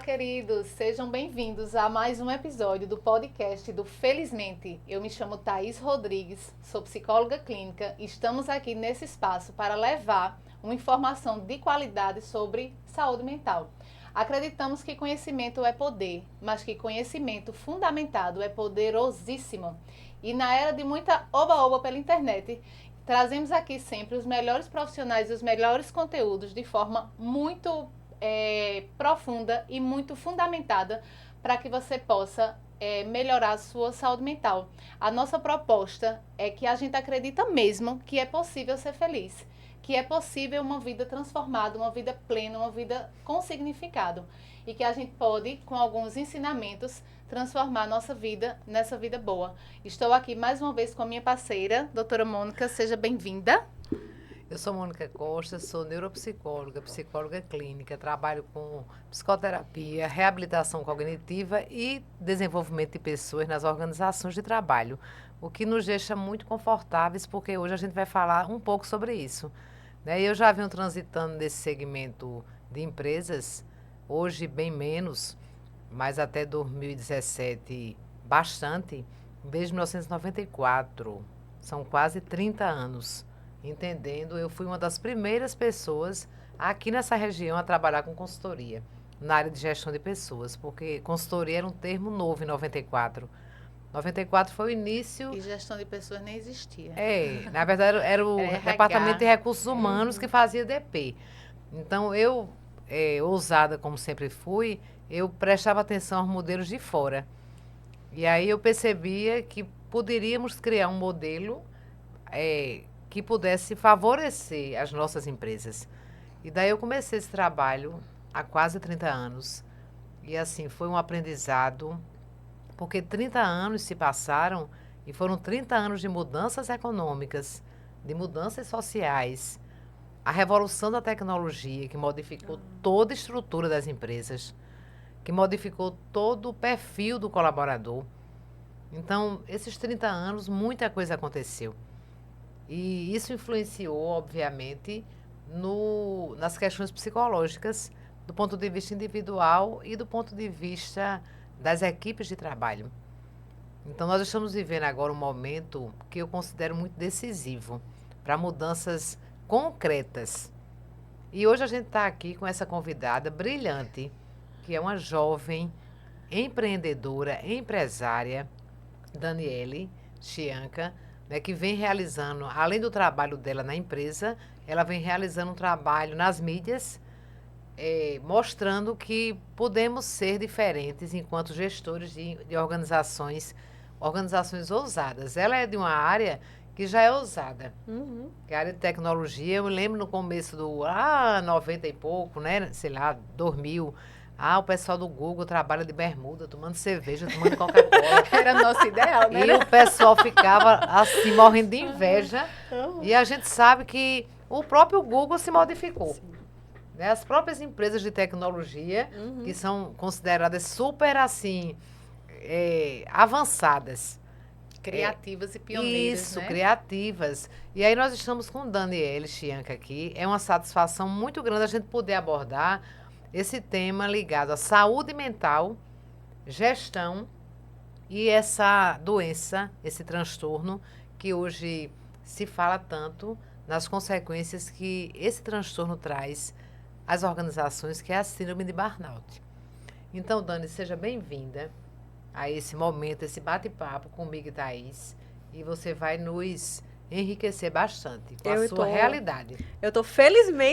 queridos, sejam bem-vindos a mais um episódio do podcast do Felizmente. Eu me chamo Thaís Rodrigues, sou psicóloga clínica e estamos aqui nesse espaço para levar uma informação de qualidade sobre saúde mental. Acreditamos que conhecimento é poder, mas que conhecimento fundamentado é poderosíssimo. E na era de muita oba-oba pela internet, trazemos aqui sempre os melhores profissionais e os melhores conteúdos de forma muito profunda e muito fundamentada para que você possa melhorar a sua saúde mental. A nossa proposta é que a gente acredita mesmo que é possível ser feliz, que é possível uma vida transformada, uma vida plena, uma vida com significado e que a gente pode, com alguns ensinamentos, transformar a nossa vida nessa vida boa. Estou aqui mais uma vez com a minha parceira, doutora Mônica, seja bem-vinda. Eu sou Mônica Costa, sou neuropsicóloga, psicóloga clínica, trabalho com psicoterapia, reabilitação cognitiva e desenvolvimento de pessoas nas organizações de trabalho, o que nos deixa muito confortáveis, porque hoje a gente vai falar um pouco sobre isso. Eu já venho transitando nesse segmento de empresas, hoje bem menos, mas até 2017 bastante, desde 1994, são quase 30 anos. Entendendo, eu fui uma das primeiras pessoas aqui nessa região a trabalhar com consultoria, na área de gestão de pessoas, porque consultoria era um termo novo em 94. 94 foi o início... E gestão de pessoas nem existia. Na verdade era o Departamento de Recursos Humanos que fazia DP. Então eu, ousada como sempre fui, eu prestava atenção aos modelos de fora. E aí eu percebia que poderíamos criar um modelo... que pudesse favorecer as nossas empresas. E daí eu comecei esse trabalho há quase 30 anos. E assim, foi um aprendizado, porque 30 anos se passaram e foram 30 anos de mudanças econômicas, de mudanças sociais, a revolução da tecnologia que modificou toda a estrutura das empresas, que modificou todo o perfil do colaborador. Então, esses 30 anos, muita coisa aconteceu. E isso influenciou, obviamente, nas questões psicológicas, do ponto de vista individual e do ponto de vista das equipes de trabalho. Então, nós estamos vivendo agora um momento que eu considero muito decisivo para mudanças concretas. E hoje a gente está aqui com essa convidada brilhante, que é uma jovem empreendedora, empresária, Daniele Chianca, que vem realizando, além do trabalho dela na empresa, ela vem realizando um trabalho nas mídias, mostrando que podemos ser diferentes enquanto gestores de organizações ousadas. Ela é de uma área que já é ousada, que é a área de tecnologia. Eu me lembro no começo do 90 e pouco, sei lá, 2000, o pessoal do Google trabalha de bermuda, tomando cerveja, tomando Coca-Cola. Era nosso ideal, né? E o pessoal ficava assim, morrendo de inveja. E a gente sabe que o próprio Google se modificou. As próprias empresas de tecnologia, que são consideradas super, assim, avançadas. Criativas e pioneiras, Isso, criativas. E aí nós estamos com Daniele Chianca aqui. É uma satisfação muito grande a gente poder abordar esse tema ligado à saúde mental, gestão e essa doença, esse transtorno que hoje se fala tanto nas consequências que esse transtorno traz às organizações, que é a síndrome de burnout. Então, Dani, seja bem-vinda a esse momento, esse bate-papo comigo e Thaís, e você vai nos enriquecer bastante com a sua realidade. Eu estou felicíssima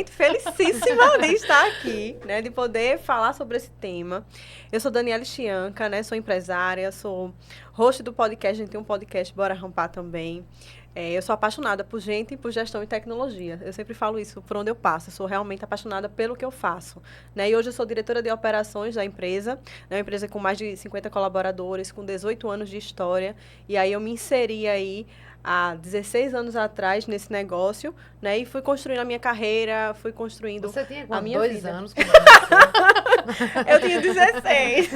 de estar aqui, de poder falar sobre esse tema. Eu sou Daniele Chianca, sou empresária, sou host do podcast, a gente tem um podcast, Bora Rampar também. Eu sou apaixonada por gente e por gestão e tecnologia. Eu sempre falo isso por onde eu passo. Eu sou realmente apaixonada pelo que eu faço. E hoje eu sou diretora de operações da empresa. Uma empresa com mais de 50 colaboradores, com 18 anos de história. E aí eu me inseri aí há 16 anos atrás nesse negócio, e fui construindo a minha carreira, fui construindo Você tinha a minha 2 vida. anos? Quando começou? Eu tinha 16.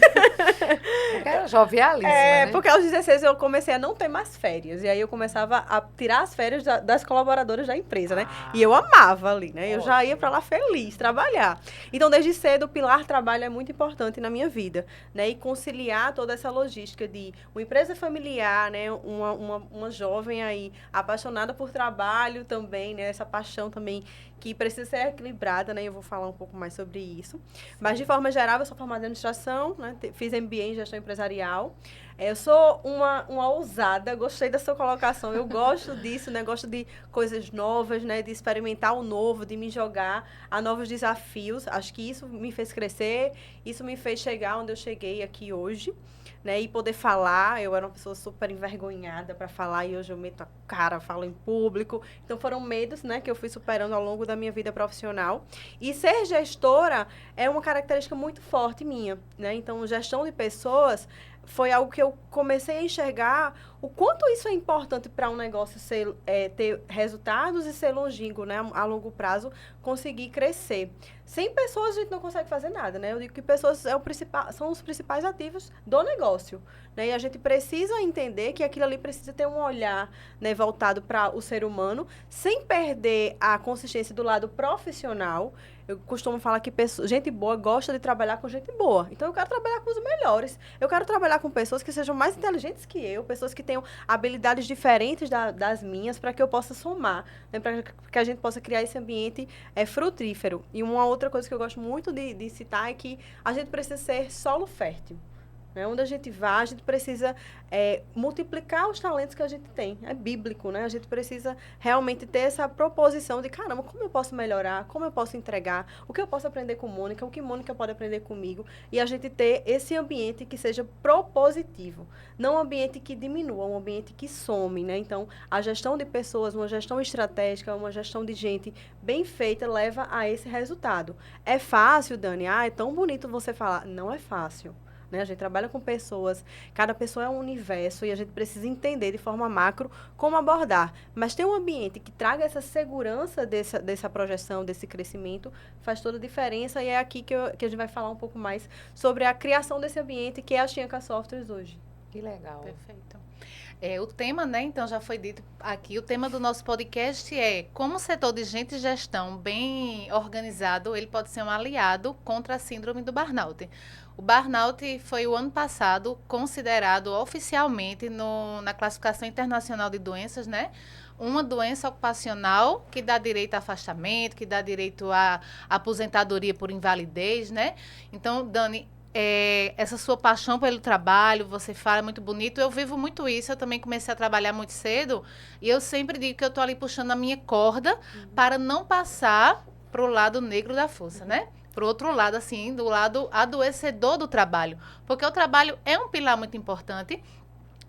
Era jovialíssima, Porque aos 16 eu comecei a não ter mais férias. E aí eu começava a tirar as férias das colaboradoras da empresa, né? E eu amava ali, né? Eu já ia para lá feliz, trabalhar. Então, desde cedo, o pilar trabalho é muito importante na minha vida, né? E conciliar toda essa logística de uma empresa familiar, né? Uma jovem aí apaixonada por trabalho também, né? Essa paixão também que precisa ser equilibrada, né? Eu vou falar um pouco mais sobre isso. Mas, de forma geral, eu sou formada em administração, né? Fiz MBA em gestão empresarial. Eu sou uma ousada, gostei da sua colocação. Eu gosto disso, né? Gosto de coisas novas, né? De experimentar o novo, de me jogar a novos desafios. Acho que isso me fez crescer, isso me fez chegar onde eu cheguei aqui hoje, né? E poder falar. Eu era uma pessoa super envergonhada para falar e hoje eu meto a cara, falo em público. Então foram medos, né, que eu fui superando ao longo da minha vida profissional. E ser gestora é uma característica muito forte minha, né? Então, gestão de pessoas foi algo que eu comecei a enxergar o quanto isso é importante para um negócio ter resultados e ser longínquo, né? A longo prazo, conseguir crescer. Sem pessoas, a gente não consegue fazer nada, né? Eu digo que pessoas são os principais ativos do negócio, né? E a gente precisa entender que aquilo ali precisa ter um olhar, né, voltado para o ser humano, sem perder a consistência do lado profissional. Eu costumo falar que gente boa gosta de trabalhar com gente boa. Então, eu quero trabalhar com os melhores. Eu quero trabalhar com pessoas que sejam mais inteligentes que eu, pessoas que tenham habilidades diferentes das minhas, para que eu possa somar, né? Para que a gente possa criar esse ambiente frutífero. E uma outra coisa que eu gosto muito de citar é que a gente precisa ser solo fértil. Né? Onde a gente vai, a gente precisa multiplicar os talentos que a gente tem. É bíblico, né? A gente precisa realmente ter essa proposição de, caramba, como eu posso melhorar? Como eu posso entregar? O que eu posso aprender com Mônica? O que Mônica pode aprender comigo? E a gente ter esse ambiente que seja propositivo. Não um ambiente que diminua, um ambiente que some, né? Então, a gestão de pessoas, uma gestão estratégica, uma gestão de gente bem feita leva a esse resultado. É fácil, Dani? É tão bonito você falar. Não é fácil. Né? A gente trabalha com pessoas, cada pessoa é um universo e a gente precisa entender de forma macro como abordar. Mas ter um ambiente que traga essa segurança dessa projeção, desse crescimento, faz toda a diferença e é aqui que a gente vai falar um pouco mais sobre a criação desse ambiente que é a Chianca Softwares hoje. Que legal. Perfeito. O tema, né, então já foi dito aqui, o tema do nosso podcast é como o setor de gente e gestão bem organizado, ele pode ser um aliado contra a síndrome do burnout. O burnout foi o ano passado considerado oficialmente na classificação internacional de doenças, né? Uma doença ocupacional que dá direito a afastamento, que dá direito a aposentadoria por invalidez, né? Então, Dani, essa sua paixão pelo trabalho, você fala muito bonito, eu vivo muito isso, eu também comecei a trabalhar muito cedo e eu sempre digo que eu estou ali puxando a minha corda para não passar para o lado negro da força, né? Para o outro lado, assim, do lado adoecedor do trabalho. Porque o trabalho é um pilar muito importante,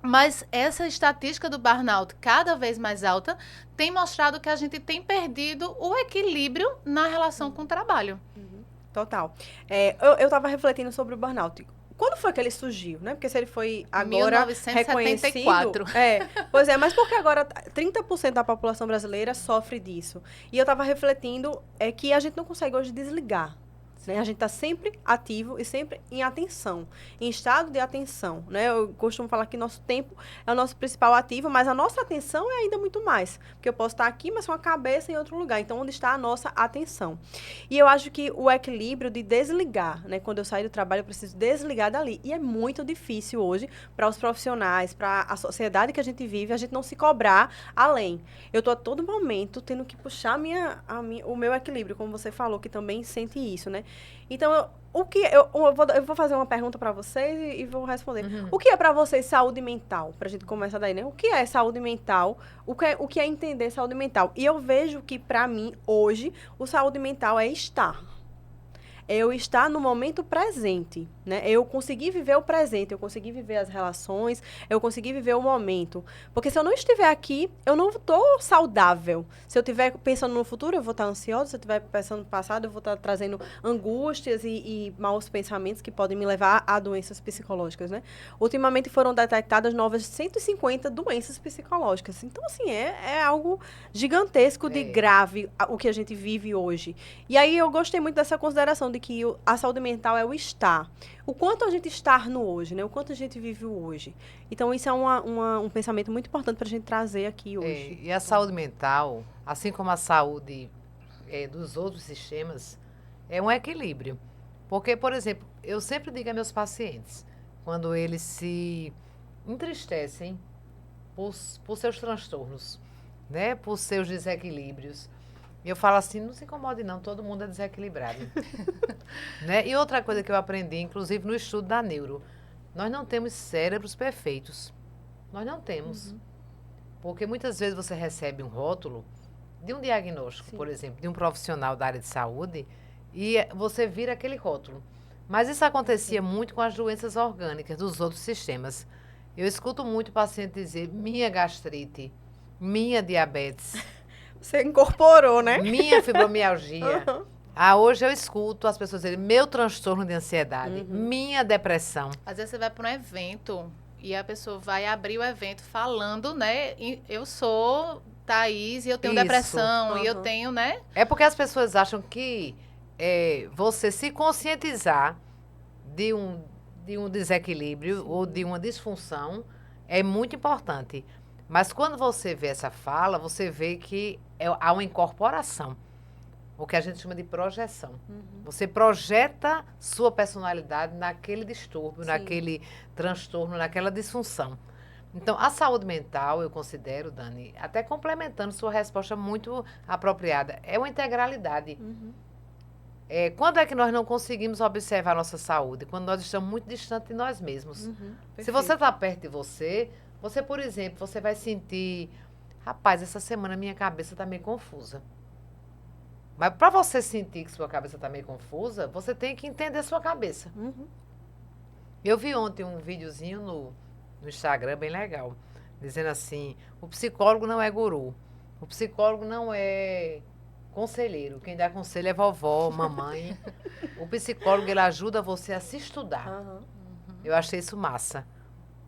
mas essa estatística do burnout cada vez mais alta tem mostrado que a gente tem perdido o equilíbrio na relação com o trabalho. Total. Eu estava refletindo sobre o burnout. Quando foi que ele surgiu, né? Porque se ele foi agora 1974. reconhecido... Pois é, mas porque agora 30% da população brasileira sofre disso. E eu estava refletindo que a gente não consegue hoje desligar. Né? A gente está sempre ativo e sempre em atenção, em estado de atenção. Né? Eu costumo falar que nosso tempo é o nosso principal ativo, mas a nossa atenção é ainda muito mais. Porque eu posso estar aqui, mas com a cabeça em outro lugar. Então, onde está a nossa atenção? E eu acho que o equilíbrio de desligar, né? Quando eu saio do trabalho, eu preciso desligar dali. E é muito difícil hoje para os profissionais, para a sociedade que a gente vive, a gente não se cobrar além. Eu estou a todo momento tendo que puxar o meu equilíbrio, como você falou, que também sente isso, né? Então, eu vou fazer uma pergunta para vocês e vou responder. O que é para vocês saúde mental? Para a gente começar daí, né? O que é saúde mental? O que é entender saúde mental? E eu vejo que, para mim, hoje, o saúde mental é estar. Eu estar no momento presente, né? Eu conseguir viver o presente, eu conseguir viver as relações, eu conseguir viver o momento. Porque se eu não estiver aqui, eu não estou saudável. Se eu estiver pensando no futuro, eu vou estar ansiosa. Se eu estiver pensando no passado, eu vou estar trazendo angústias e maus pensamentos que podem me levar a doenças psicológicas, né? Ultimamente foram detectadas novas 150 doenças psicológicas. Então, assim, é algo gigantesco de grave o que a gente vive hoje. E aí eu gostei muito dessa consideração de que a saúde mental é o estar. o quanto a gente está no hoje, né? O quanto a gente vive o hoje. Então, isso é um pensamento muito importante para a gente trazer aqui hoje. E a saúde mental, assim como a saúde dos outros sistemas, é um equilíbrio. Porque, por exemplo, eu sempre digo a meus pacientes, quando eles se entristecem por seus transtornos, né? Por seus desequilíbrios, eu falo assim, não se incomode não, todo mundo é desequilibrado. Né? E outra coisa que eu aprendi, inclusive no estudo da neuro, nós não temos cérebros perfeitos. Nós não temos. Porque muitas vezes você recebe um rótulo de um diagnóstico, por exemplo, de um profissional da área de saúde, e você vira aquele rótulo. Mas isso acontecia muito com as doenças orgânicas dos outros sistemas. Eu escuto muito o paciente dizer, minha gastrite, minha diabetes. Você incorporou, né? Minha fibromialgia. Hoje eu escuto as pessoas dizerem, meu transtorno de ansiedade, minha depressão. Às vezes você vai para um evento e a pessoa vai abrir o evento falando, né? Eu sou Thaís e eu tenho depressão e eu tenho, né? É porque as pessoas acham que você se conscientizar de um desequilíbrio ou de uma disfunção é muito importante. Mas quando você vê essa fala, você vê que há uma incorporação, o que a gente chama de projeção. Você projeta sua personalidade naquele distúrbio, naquele transtorno, naquela disfunção. Então, a saúde mental, eu considero, Dani, até complementando sua resposta muito apropriada, é uma integralidade. Quando é que nós não conseguimos observar a nossa saúde? Quando nós estamos muito distantes de nós mesmos. Se você está perto de você, por exemplo, você vai sentir, rapaz, essa semana minha cabeça está meio confusa. Mas para você sentir que sua cabeça está meio confusa, você tem que entender sua cabeça. Eu vi ontem um videozinho no Instagram, bem legal, dizendo assim, o psicólogo não é guru, o psicólogo não é conselheiro, quem dá conselho é vovó, mamãe. O psicólogo, ele ajuda você a se estudar. Eu achei isso massa.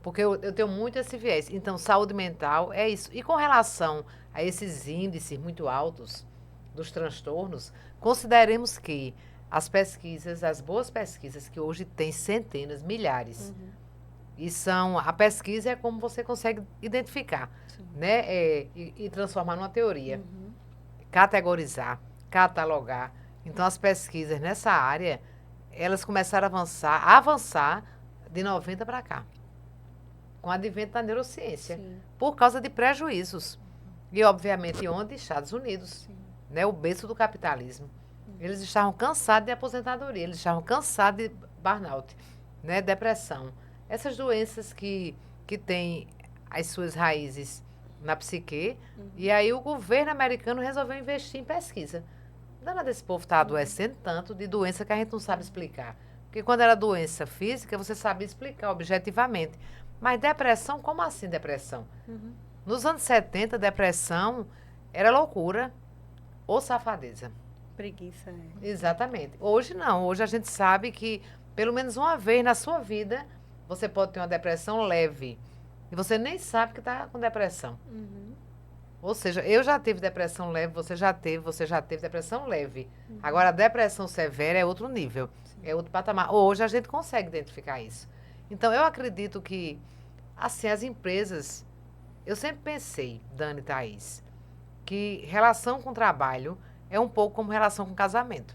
Porque eu tenho muito esse viés. Então, saúde mental é isso. E com relação a esses índices muito altos dos transtornos, consideremos que as pesquisas, as boas pesquisas, que hoje tem centenas, milhares, e a pesquisa é como você consegue identificar, né? E transformar numa teoria. Categorizar, catalogar. Então, as pesquisas nessa área, elas começaram a avançar de 90 para cá, com o advento da neurociência, por causa de prejuízos. E, obviamente, onde? Estados Unidos, né, o berço do capitalismo. Eles estavam cansados de aposentadoria, eles estavam cansados de burnout, né, depressão. Essas doenças que têm as suas raízes na psique, e aí o governo americano resolveu investir em pesquisa. Danada desse povo está adoecendo tanto de doença que a gente não sabe explicar. Porque quando era doença física, você sabia explicar objetivamente. Mas depressão, como assim depressão? Nos anos 70, depressão era loucura ou safadeza. Preguiça, Exatamente. Hoje não. Hoje a gente sabe que, pelo menos uma vez na sua vida, você pode ter uma depressão leve. E você nem sabe que está com depressão. Ou seja, eu já tive depressão leve, você já teve depressão leve. Agora, a depressão severa é outro nível, é outro patamar. Hoje a gente consegue identificar isso. Então, eu acredito que, assim, as empresas... Eu sempre pensei, Dani e Thaís, que relação com trabalho é um pouco como relação com casamento.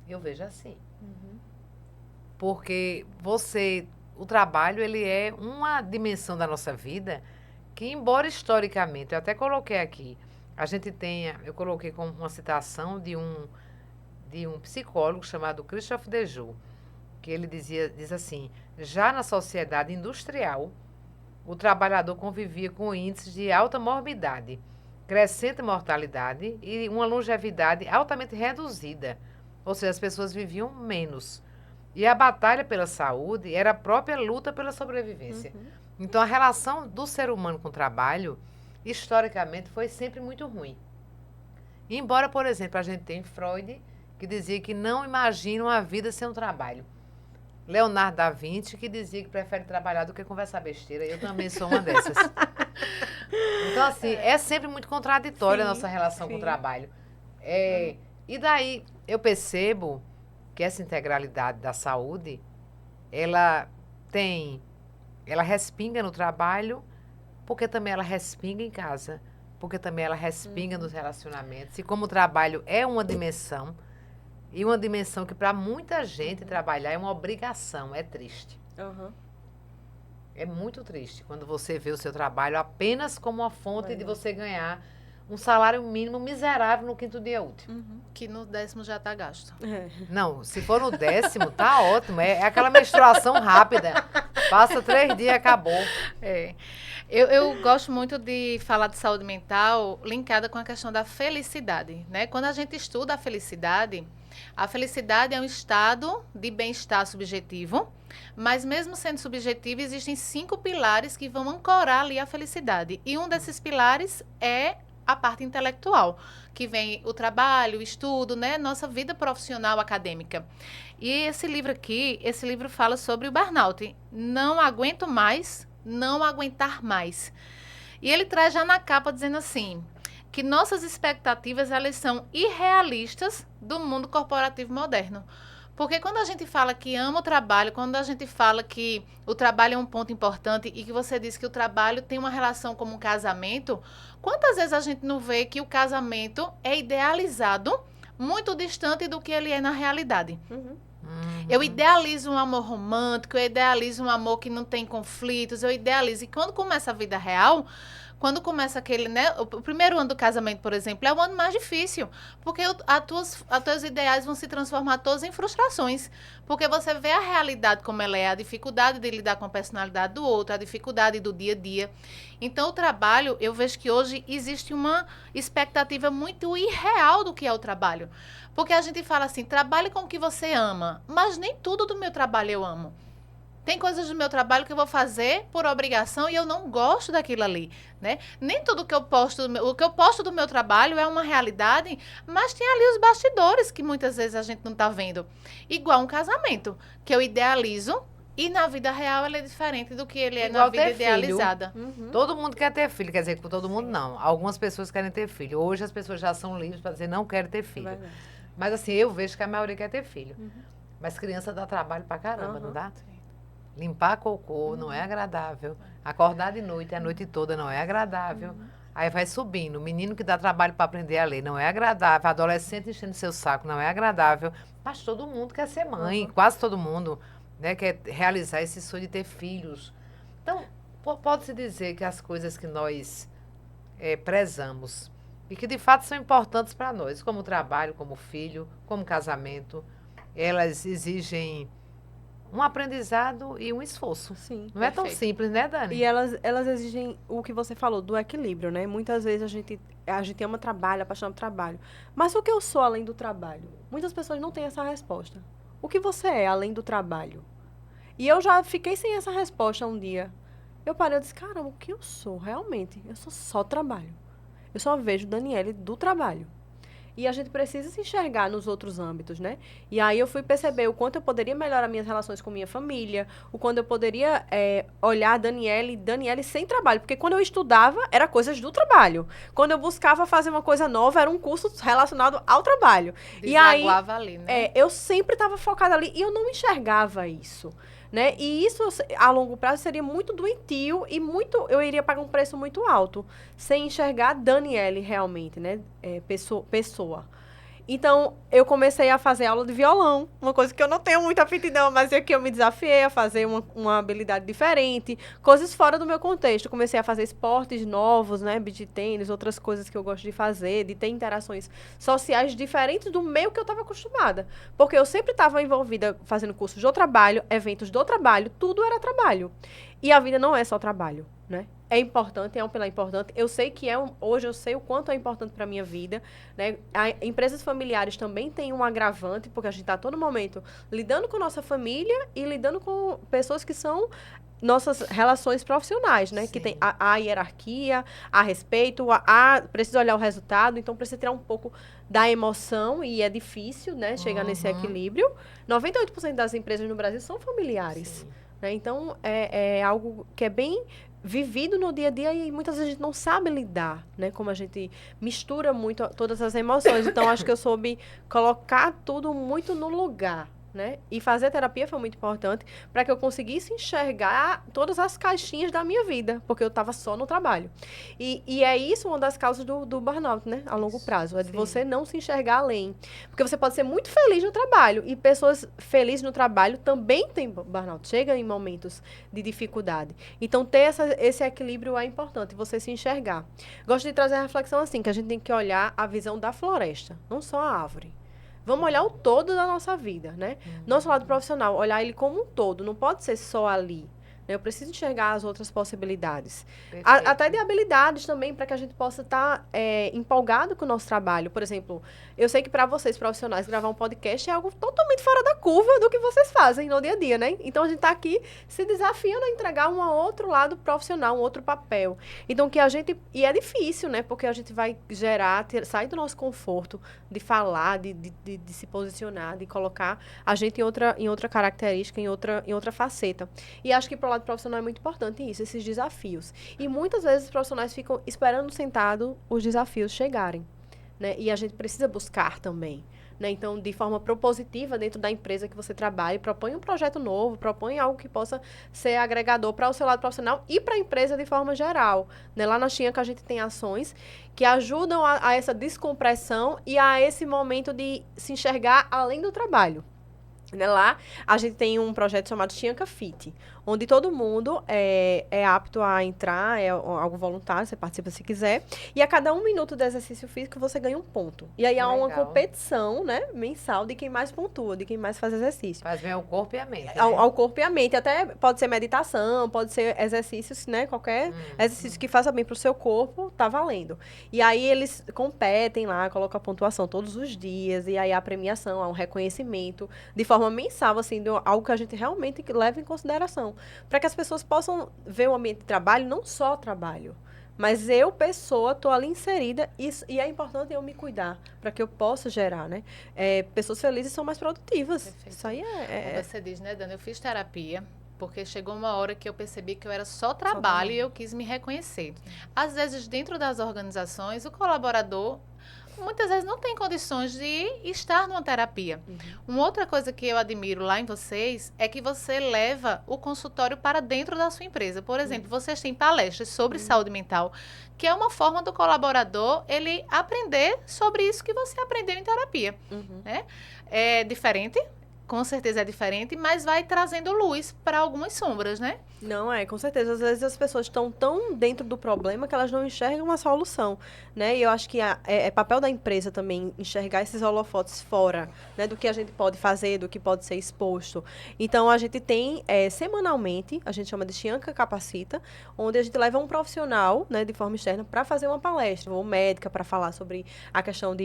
Eu vejo assim. Porque o trabalho, ele é uma dimensão da nossa vida que, embora historicamente, eu até coloquei aqui, eu coloquei como uma citação de um psicólogo chamado Christophe Dejoux, que ele diz assim, já na sociedade industrial, o trabalhador convivia com índices de alta morbidade, crescente mortalidade e uma longevidade altamente reduzida, ou seja, as pessoas viviam menos. E a batalha pela saúde era a própria luta pela sobrevivência. Então, a relação do ser humano com o trabalho, historicamente, foi sempre muito ruim. Embora, por exemplo, a gente tenha Freud, que dizia que não imagina uma vida sem um trabalho. Leonardo da Vinci, que dizia que prefere trabalhar do que conversar besteira. Eu também sou uma dessas. Então, assim, é sempre muito contraditória a nossa relação com o trabalho. E daí, eu percebo que essa integralidade da saúde ela respinga no trabalho, porque também ela respinga em casa, porque também ela respinga nos relacionamentos. E como o trabalho é uma dimensão, e uma dimensão que para muita gente trabalhar é uma obrigação, é triste. É muito triste quando você vê o seu trabalho apenas como uma fonte de você ganhar um salário mínimo miserável no 5º dia útil. Que no 10º já está gasto. Não, se for no 10º, tá ótimo. É aquela menstruação rápida. Passa 3 dias e acabou. Eu gosto muito de falar de saúde mental linkada com a questão da felicidade, né? Quando a gente estuda a felicidade é um estado de bem-estar subjetivo, mas mesmo sendo subjetivo, existem 5 pilares que vão ancorar ali a felicidade. E um desses pilares é a parte intelectual, que vem o trabalho, o estudo, né? Nossa vida profissional acadêmica. E esse livro fala sobre o burnout. Não aguento mais, não aguentar mais. E ele traz já na capa dizendo assim, que nossas expectativas, elas são irrealistas do mundo corporativo moderno. Porque quando a gente fala que ama o trabalho, quando a gente fala que o trabalho é um ponto importante e que você diz que o trabalho tem uma relação como um casamento, quantas vezes a gente não vê que o casamento é idealizado muito distante do que ele é na realidade? Eu idealizo um amor romântico, eu idealizo um amor que não tem conflitos, eu idealizo. E quando começa a vida real, quando começa aquele, né? O primeiro ano do casamento, por exemplo, é o ano mais difícil. Porque as tuas ideais vão se transformar todas em frustrações. Porque você vê a realidade como ela é, a dificuldade de lidar com a personalidade do outro, a dificuldade do dia a dia. Então, o trabalho, eu vejo que hoje existe uma expectativa muito irreal do que é o trabalho. Porque a gente fala assim, trabalhe com o que você ama. Mas nem tudo do meu trabalho eu amo. Tem coisas do meu trabalho que eu vou fazer por obrigação e eu não gosto daquilo ali, né? Nem tudo que eu posto, o que eu posto do meu trabalho é uma realidade, mas tem ali os bastidores que muitas vezes a gente não está vendo. Igual um casamento, que eu idealizo e na vida real ele é diferente do que ele é na vida idealizada. Todo mundo quer ter filho, quer dizer que todo mundo não. Algumas pessoas querem ter filho. Hoje as pessoas já são livres para dizer não quero ter filho. Mas assim, eu vejo que a maioria quer ter filho. Mas criança dá trabalho pra caramba, não dá? Limpar cocô não é agradável. Acordar de noite, a noite toda não é agradável. Aí vai subindo. Menino que dá trabalho para aprender a ler não é agradável. Adolescente enchendo seu saco não é agradável. Mas todo mundo quer ser mãe, quase todo mundo, né, quer realizar esse sonho de ter filhos. Então, pode-se dizer que as coisas que nós prezamos e que de fato são importantes para nós, como trabalho, como filho, como casamento, elas exigem um aprendizado e um esforço. Sim. Não é tão simples, né, Dani? E elas exigem o que você falou, do equilíbrio, né? Muitas vezes a gente ama trabalho, apaixonado por trabalho. Mas o que eu sou além do trabalho? Muitas pessoas não têm essa resposta. O que você é além do trabalho? E eu já fiquei sem essa resposta um dia. Eu parei e disse, caramba, o que eu sou realmente? Eu sou só trabalho. Eu só vejo Daniele do trabalho. E a gente precisa se enxergar nos outros âmbitos, né? E aí eu fui perceber o quanto eu poderia melhorar minhas relações com minha família, o quanto eu poderia olhar Daniele sem trabalho. Porque quando eu estudava, era coisas do trabalho. Quando eu buscava fazer uma coisa nova, era um curso relacionado ao trabalho. Desaguava ali, né? Eu sempre estava focada ali e eu não enxergava isso. Né? E isso, a longo prazo, seria muito doentio e eu iria pagar um preço muito alto, sem enxergar Daniele realmente, né? Pessoa. Então, eu comecei a fazer aula de violão, uma coisa que eu não tenho muita aptidão, mas é que eu me desafiei a fazer uma habilidade diferente, coisas fora do meu contexto. Comecei a fazer esportes novos, né? Beach tênis, outras coisas que eu gosto de fazer, de ter interações sociais diferentes do meio que eu estava acostumada. Porque eu sempre estava envolvida fazendo cursos do trabalho, eventos do trabalho, tudo era trabalho. E a vida não é só trabalho, né? É importante, é um pilar importante. Eu sei que hoje eu sei o quanto é importante para a minha vida, né? Empresas familiares também têm um agravante, porque a gente está a todo momento lidando com nossa família e lidando com pessoas que são nossas relações profissionais, né? Sim. Que tem a hierarquia, a respeito, precisa olhar o resultado, então precisa tirar um pouco da emoção e é difícil, né? Chegar nesse equilíbrio. 98% das empresas no Brasil são familiares, né? Então, é algo que é bem vivido no dia a dia e muitas vezes a gente não sabe lidar, né? Como a gente mistura muito todas as emoções. Então, acho que eu soube colocar tudo muito no lugar, né? E fazer terapia foi muito importante para que eu conseguisse enxergar todas as caixinhas da minha vida, porque eu estava só no trabalho. E é isso uma das causas do burnout, né? A longo prazo, é de você não se enxergar além. Porque você pode ser muito feliz no trabalho, e pessoas felizes no trabalho também têm burnout, chega em momentos de dificuldade. Então, ter esse equilíbrio é importante, você se enxergar. Gosto de trazer a reflexão assim, que a gente tem que olhar a visão da floresta, não só a árvore. Vamos olhar o todo da nossa vida, né? Nosso lado profissional, olhar ele como um todo, não pode ser só ali. Né? Eu preciso enxergar as outras possibilidades. Até de habilidades também, para que a gente possa estar empolgado com o nosso trabalho. Por exemplo, eu sei que para vocês, profissionais, gravar um podcast é algo totalmente fora da curva do que vocês fazem no dia a dia, né? Então, a gente está aqui se desafiando a entregar um outro lado profissional, um outro papel. Então, que a gente... E é difícil, né? Porque a gente vai sair do nosso conforto de falar, de se posicionar, de colocar a gente em outra característica, em outra faceta. E acho que para o lado profissional é muito importante isso, esses desafios. E muitas vezes os profissionais ficam esperando sentado os desafios chegarem, né? E a gente precisa buscar também. Né? Então, de forma propositiva, dentro da empresa que você trabalha, propõe um projeto novo, propõe algo que possa ser agregador para o seu lado profissional e para a empresa de forma geral. Né? Lá na Chianca, a gente tem ações que ajudam a essa descompressão e a esse momento de se enxergar além do trabalho. Né? Lá, a gente tem um projeto chamado Chianca Fit, onde todo mundo é apto a entrar, é algo voluntário, você participa se quiser, e a cada 1 minuto de exercício físico você ganha um ponto. E aí há uma competição, né, mensal de quem mais pontua, de quem mais faz exercício. Faz bem ao corpo e à mente. Né? Ao corpo e à mente. Até pode ser meditação, pode ser exercícios, né, qualquer exercício que faça bem pro seu corpo, tá valendo. E aí eles competem lá, colocam a pontuação todos os dias, e aí a premiação, há um reconhecimento de forma mensal, assim, de algo que a gente realmente leva em consideração. Para que as pessoas possam ver o ambiente de trabalho, não só trabalho, mas eu, pessoa, estou ali inserida e é importante eu me cuidar para que eu possa gerar, né? Pessoas felizes são mais produtivas. Perfeito. Isso aí Você diz, né, Dani? Eu fiz terapia porque chegou uma hora que eu percebi que eu era só trabalho e eu quis me reconhecer. Às vezes, dentro das organizações, o colaborador muitas vezes não tem condições de estar numa terapia. Uma outra coisa que eu admiro lá em vocês é que você leva o consultório para dentro da sua empresa. Por exemplo, vocês têm palestras sobre saúde mental, que é uma forma do colaborador ele aprender sobre isso que você aprendeu em terapia. Né? É diferente, com certeza é diferente, mas vai trazendo luz para algumas sombras, né? Não, com certeza. Às vezes as pessoas estão tão dentro do problema que elas não enxergam uma solução, né? E eu acho que é papel da empresa também enxergar esses holofotes fora, né? Do que a gente pode fazer, do que pode ser exposto. Então, a gente tem, semanalmente, a gente chama de Chianca Capacita, onde a gente leva um profissional, né, de forma externa, para fazer uma palestra, ou médica, para falar sobre a questão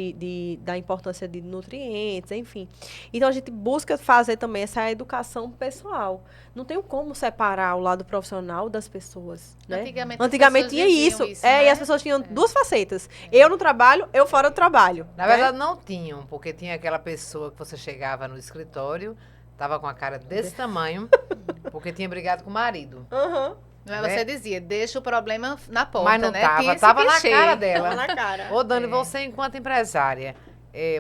da importância de nutrientes, enfim. Então, a gente busca fazer também essa educação pessoal. Não tem como separar o lado profissional das pessoas, né? Antigamente tinha isso, né? E as pessoas tinham duas facetas. Eu no trabalho, eu fora do trabalho. Na verdade, não tinham, porque tinha aquela pessoa que você chegava no escritório, tava com a cara desse tamanho, porque tinha brigado com o marido. Mas você dizia, deixa o problema na porta, mas não né? Tava na cara dela. Tava na cara. Ô, Dani, você enquanto empresária,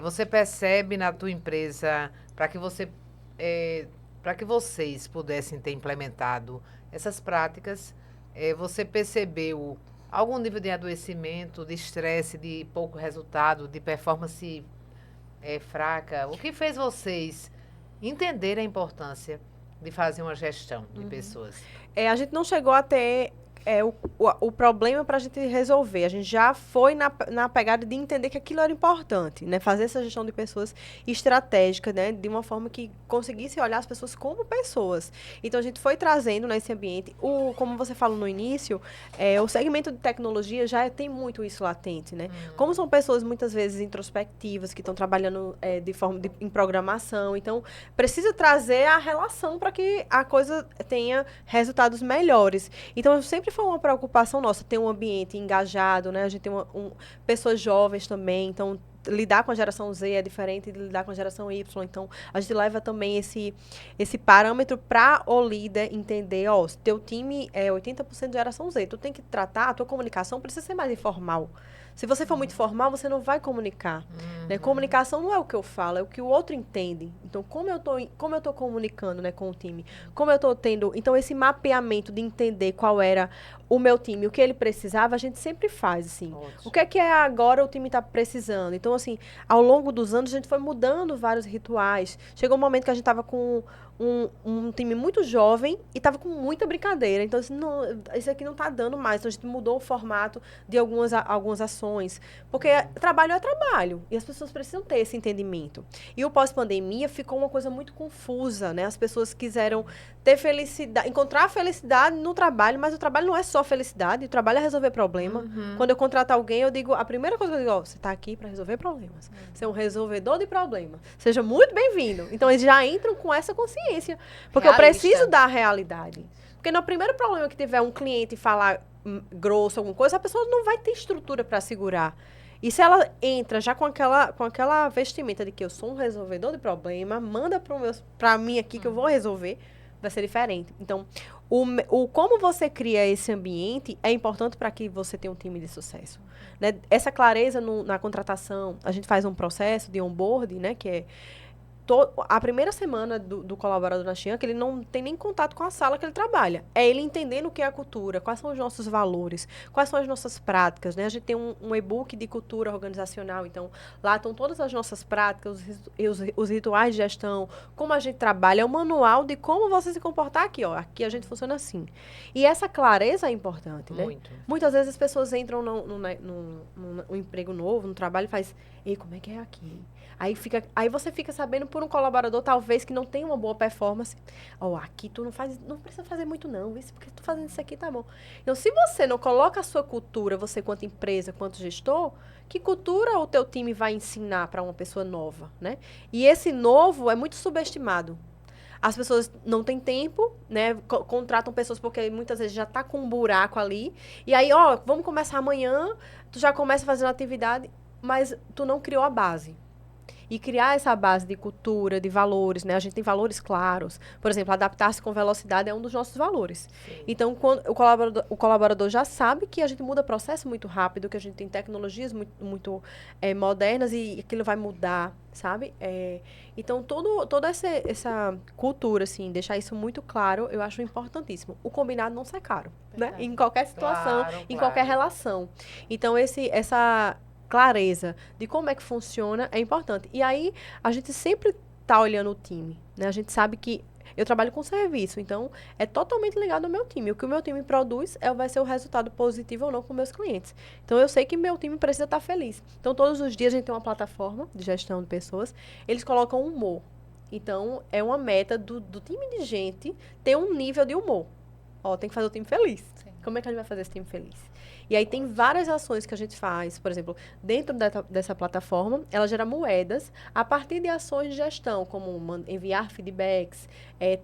você percebe na tua empresa, para que vocês pudessem ter implementado essas práticas, você percebeu algum nível de adoecimento, de estresse, de pouco resultado, de performance fraca? O que fez vocês entenderem a importância de fazer uma gestão de pessoas? A gente não chegou a ter o problema para a gente resolver. A gente já foi na pegada de entender que aquilo era importante, né? Fazer essa gestão de pessoas estratégica, né? De uma forma que conseguisse olhar as pessoas como pessoas. Então, a gente foi trazendo nesse ambiente, como você falou no início, o segmento de tecnologia já tem muito isso latente, né? Como são pessoas muitas vezes introspectivas, que estão trabalhando em programação, então precisa trazer a relação para que a coisa tenha resultados melhores. Então, sempre foi uma preocupação nossa ter um ambiente engajado, né? A gente tem pessoas jovens também, então lidar com a geração Z é diferente de lidar com a geração Y. Então, a gente leva também esse parâmetro para o líder entender, teu time é 80% de geração Z. Tu tem que tratar, a tua comunicação precisa ser mais informal. Se você for muito formal, você não vai comunicar. Né? Comunicação não é o que eu falo, é o que o outro entende. Então, como eu tô comunicando, né, com o time? Como eu tô tendo... Então, esse mapeamento de entender qual era o meu time, o que ele precisava, a gente sempre faz, assim. Ótimo. O que é agora o time está precisando? Então, assim, ao longo dos anos, a gente foi mudando vários rituais. Chegou um momento que a gente estava com um time muito jovem e estava com muita brincadeira. Então, assim, isso aqui não está dando mais. Então, a gente mudou o formato de algumas ações. Porque trabalho é trabalho. E as pessoas precisam ter esse entendimento. E o pós-pandemia ficou uma coisa muito confusa, né? As pessoas quiseram ter felicidade, encontrar felicidade no trabalho, mas o trabalho não é só felicidade, o trabalho é resolver problema. Quando eu contrato alguém, eu digo, a primeira coisa que eu digo, você está aqui para resolver problemas. Você é um resolvedor de problemas. Seja muito bem-vindo. Então, eles já entram com essa consciência. Porque eu preciso dar a realidade. Porque no primeiro problema que tiver um cliente falar grosso, alguma coisa, a pessoa não vai ter estrutura para segurar. E se ela entra já com aquela vestimenta de que eu sou um resolvedor de problema, manda para mim aqui que eu vou resolver, vai ser diferente. Então, como você cria esse ambiente é importante para que você tenha um time de sucesso. Né? Essa clareza na contratação, a gente faz um processo de onboarding, né, que é a primeira semana do colaborador na Xian, que ele não tem nem contato com a sala que ele trabalha. É ele entendendo o que é a cultura, quais são os nossos valores, quais são as nossas práticas. Né? A gente tem um e-book de cultura organizacional, então lá estão todas as nossas práticas, os rituais de gestão, como a gente trabalha, é um manual de como você se comportar aqui. Aqui a gente funciona assim. E essa clareza é importante. Muito. Né? Muitas vezes as pessoas entram num emprego novo, no trabalho e fazem, ei, como é que é aqui? Aí você fica sabendo por um colaborador, talvez, que não tem uma boa performance. Aqui tu não precisa fazer muito não, isso porque tu fazendo isso aqui tá bom. Então, se você não coloca a sua cultura, você quanto empresa, quanto gestor, que cultura o teu time vai ensinar para uma pessoa nova, né? E esse novo é muito subestimado. As pessoas não têm tempo, né? Contratam pessoas porque muitas vezes já tá com um buraco ali. E aí, vamos começar amanhã, tu já começa fazendo atividade, mas tu não criou a base. E criar essa base de cultura, de valores, né? A gente tem valores claros. Por exemplo, adaptar-se com velocidade é um dos nossos valores. Sim. Então, quando o colaborador já sabe que a gente muda processo muito rápido, que a gente tem tecnologias muito modernas e aquilo vai mudar, sabe? Então, toda essa cultura, assim, deixar isso muito claro, eu acho importantíssimo. O combinado não sai caro, né? Em qualquer situação, em qualquer relação. Então, essa clareza de como é que funciona é importante. E aí, a gente sempre está olhando o time, né? A gente sabe que eu trabalho com serviço, então é totalmente ligado ao meu time. O que o meu time produz vai ser o resultado positivo ou não com meus clientes. Então, eu sei que meu time precisa estar feliz. Então, todos os dias a gente tem uma plataforma de gestão de pessoas, eles colocam humor. Então, é uma meta do time de gente ter um nível de humor. Tem que fazer o time feliz. Sim. Como é que a gente vai fazer esse time feliz? E aí tem várias ações que a gente faz. Por exemplo, dentro dessa plataforma, ela gera moedas a partir de ações de gestão, como enviar feedbacks,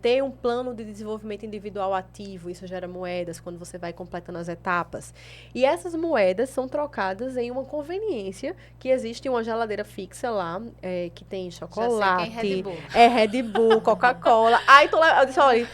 ter um plano de desenvolvimento individual ativo, isso gera moedas quando você vai completando as etapas. E essas moedas são trocadas em uma conveniência, que existe uma geladeira fixa lá, que tem chocolate, Red Bull, Coca-Cola. Aí eu disse, olha,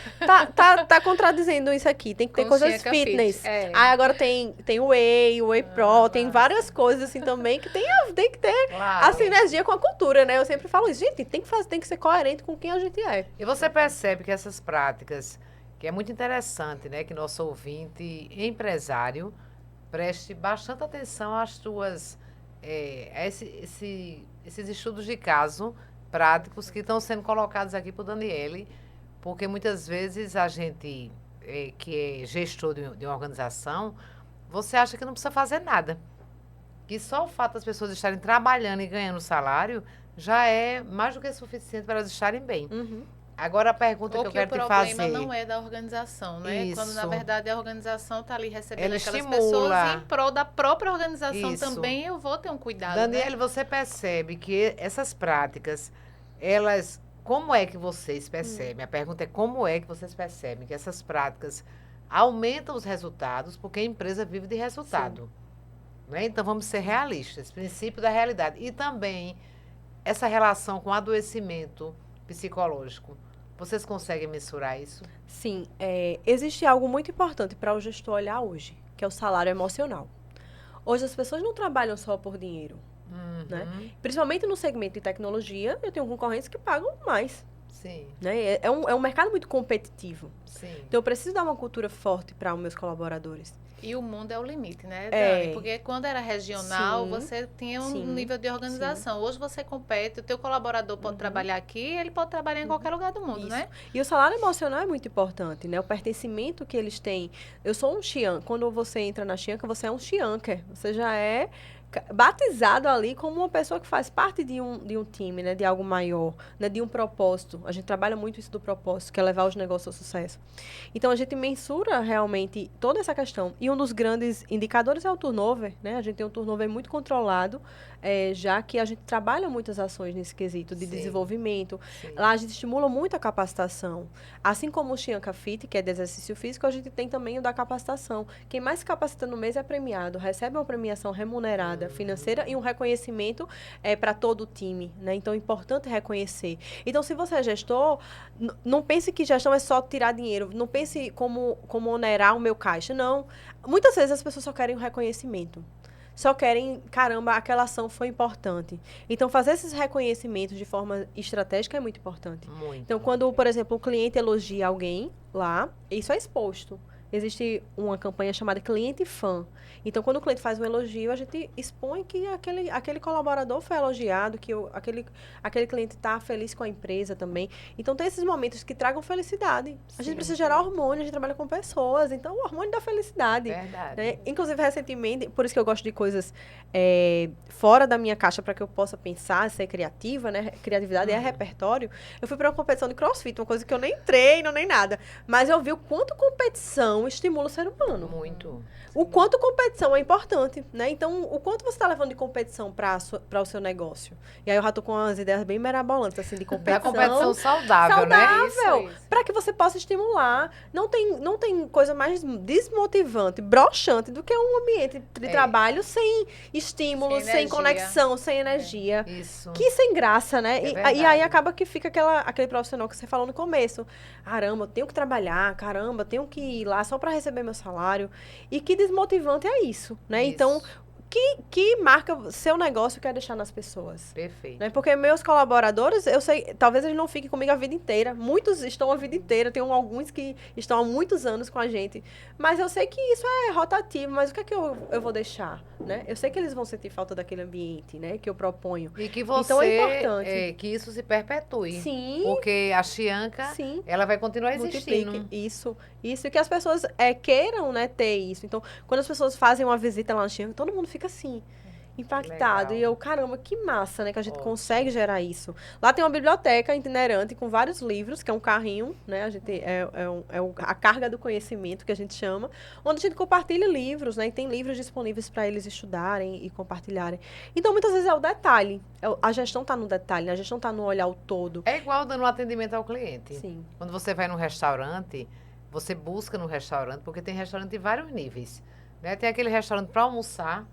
tá contradizendo isso aqui, tem que ter coisas fitness. Aí agora tem o Whey Pro, tem várias coisas assim também que tem que ter a sinergia com a cultura, né? Eu sempre falo isso, gente, tem que ser coerente com quem a gente é. E você percebe que essas práticas, que é muito interessante, né? Que nosso ouvinte empresário preste bastante atenção às suas, esses estudos de caso práticos que estão sendo colocados aqui por Daniele, porque muitas vezes a gente que é gestor de uma organização, você acha que não precisa fazer nada. Que só o fato das pessoas estarem trabalhando e ganhando salário já é mais do que suficiente para elas estarem bem. Uhum. Agora a pergunta que eu quero te fazer... o problema não é da organização, né? Isso. Quando, na verdade, a organização está ali recebendo ela aquelas estimula. pessoas e em prol da própria organização Isso. também eu vou ter um cuidado, Daniele, né? você percebe que essas práticas, elas... Como é que vocês percebem? A pergunta é como é que vocês percebem que essas práticas aumentam os resultados, porque a empresa vive de resultado. Né? Então, vamos ser realistas, princípio da realidade. E também essa relação com adoecimento psicológico. Vocês conseguem mensurar isso? Sim, existe algo muito importante para o gestor olhar hoje, que é o salário emocional. Hoje as pessoas não trabalham só por dinheiro, né? Principalmente no segmento de tecnologia, eu tenho concorrentes que pagam mais. Sim. Né? É um mercado muito competitivo. Sim. Então, eu preciso dar uma cultura forte para os meus colaboradores. E o mundo é o limite, né, Dani? Porque quando era regional, Sim, você tinha um sim, nível de organização. Hoje você compete, o teu colaborador pode trabalhar aqui, ele pode trabalhar em qualquer lugar do mundo, né? E o salário emocional é muito importante, né? O pertencimento que eles têm. Eu sou um Xian. Quando você entra na Xianca, você é um Xianker. Você já é batizado ali como uma pessoa que faz parte de um time, né? De algo maior, né? De um propósito. A gente trabalha muito isso do propósito, que é levar os negócios ao sucesso. Então, a gente mensura realmente toda essa questão. E um dos grandes indicadores é o turnover, né? A gente tem um turnover muito controlado, já que a gente trabalha muitas ações nesse quesito de desenvolvimento. Sim. Lá a gente estimula muito a capacitação. Assim como o Xianca Fit, que é de exercício físico, a gente tem também o da capacitação. Quem mais se capacita no mês é premiado, recebe uma premiação remunerada, financeira e um reconhecimento para todo o time, né? Então, é importante reconhecer. Então, se você é gestor, não pense que gestão é só tirar dinheiro. Não pense como onerar o meu caixa. Não. Muitas vezes as pessoas só querem um reconhecimento. Só querem, caramba, aquela ação foi importante. Então, fazer esses reconhecimentos de forma estratégica é muito importante. Muito. Então, quando, por exemplo, o cliente elogia alguém lá, isso é exposto. Existe uma campanha chamada cliente fã. Então, quando o cliente faz um elogio, a gente expõe que aquele colaborador foi elogiado, que aquele cliente está feliz com a empresa também. Então, tem esses momentos que tragam felicidade. A gente precisa gerar hormônio, a gente trabalha com pessoas. Então, o hormônio da felicidade. Verdade. Né? Inclusive, recentemente, por isso que eu gosto de coisas fora da minha caixa, para que eu possa pensar, ser criativa, né? Criatividade é repertório. Eu fui para uma competição de crossfit, uma coisa que eu nem treino, nem nada. Mas eu vi o quanto competição estimula o ser humano. Muito. O quanto competição é importante, né? Então, o quanto você está levando de competição para o seu negócio? E aí eu já tô com umas ideias bem mirabolantes, assim, de competição. Da competição saudável, né? Saudável, para que você possa estimular. Não tem coisa mais desmotivante, broxante do que um ambiente de trabalho sem estímulo, sem conexão, sem energia. Isso. Que sem graça, né? É E aí acaba que fica aquele profissional que você falou no começo. Caramba, eu tenho que trabalhar, caramba, eu tenho que ir lá só para receber meu salário. E que desmotivante é isso, né? Isso. Então, que marca seu negócio quer deixar nas pessoas? Perfeito. Né? Porque meus colaboradores, eu sei, talvez eles não fiquem comigo a vida inteira. Muitos estão a vida inteira. Tem alguns que estão há muitos anos com a gente. Mas eu sei que isso é rotativo. Mas o que é que eu vou deixar? Né? Eu sei que eles vão sentir falta daquele ambiente, né? Que eu proponho. E que você, então é importante. Que isso se perpetue. Sim. Porque a Xianca, ela vai continuar existindo. Multiplique. Isso. E que as pessoas queiram, né, ter isso. Então, quando as pessoas fazem uma visita lá na Xianca, todo mundo fica assim, impactado. Legal. E eu, caramba, que massa, né? Que a gente consegue gerar isso. Lá tem uma biblioteca itinerante com vários livros, que é um carrinho, né? A gente a carga do conhecimento, que a gente chama, onde a gente compartilha livros, né? E tem livros disponíveis para eles estudarem e compartilharem. Então, muitas vezes é o detalhe. A gestão está no detalhe, né? A gestão está no olhar o todo. É igual dando um atendimento ao cliente. Sim. Quando você vai num restaurante, você busca no restaurante, porque tem restaurante de vários níveis. Né? Tem aquele restaurante para almoçar,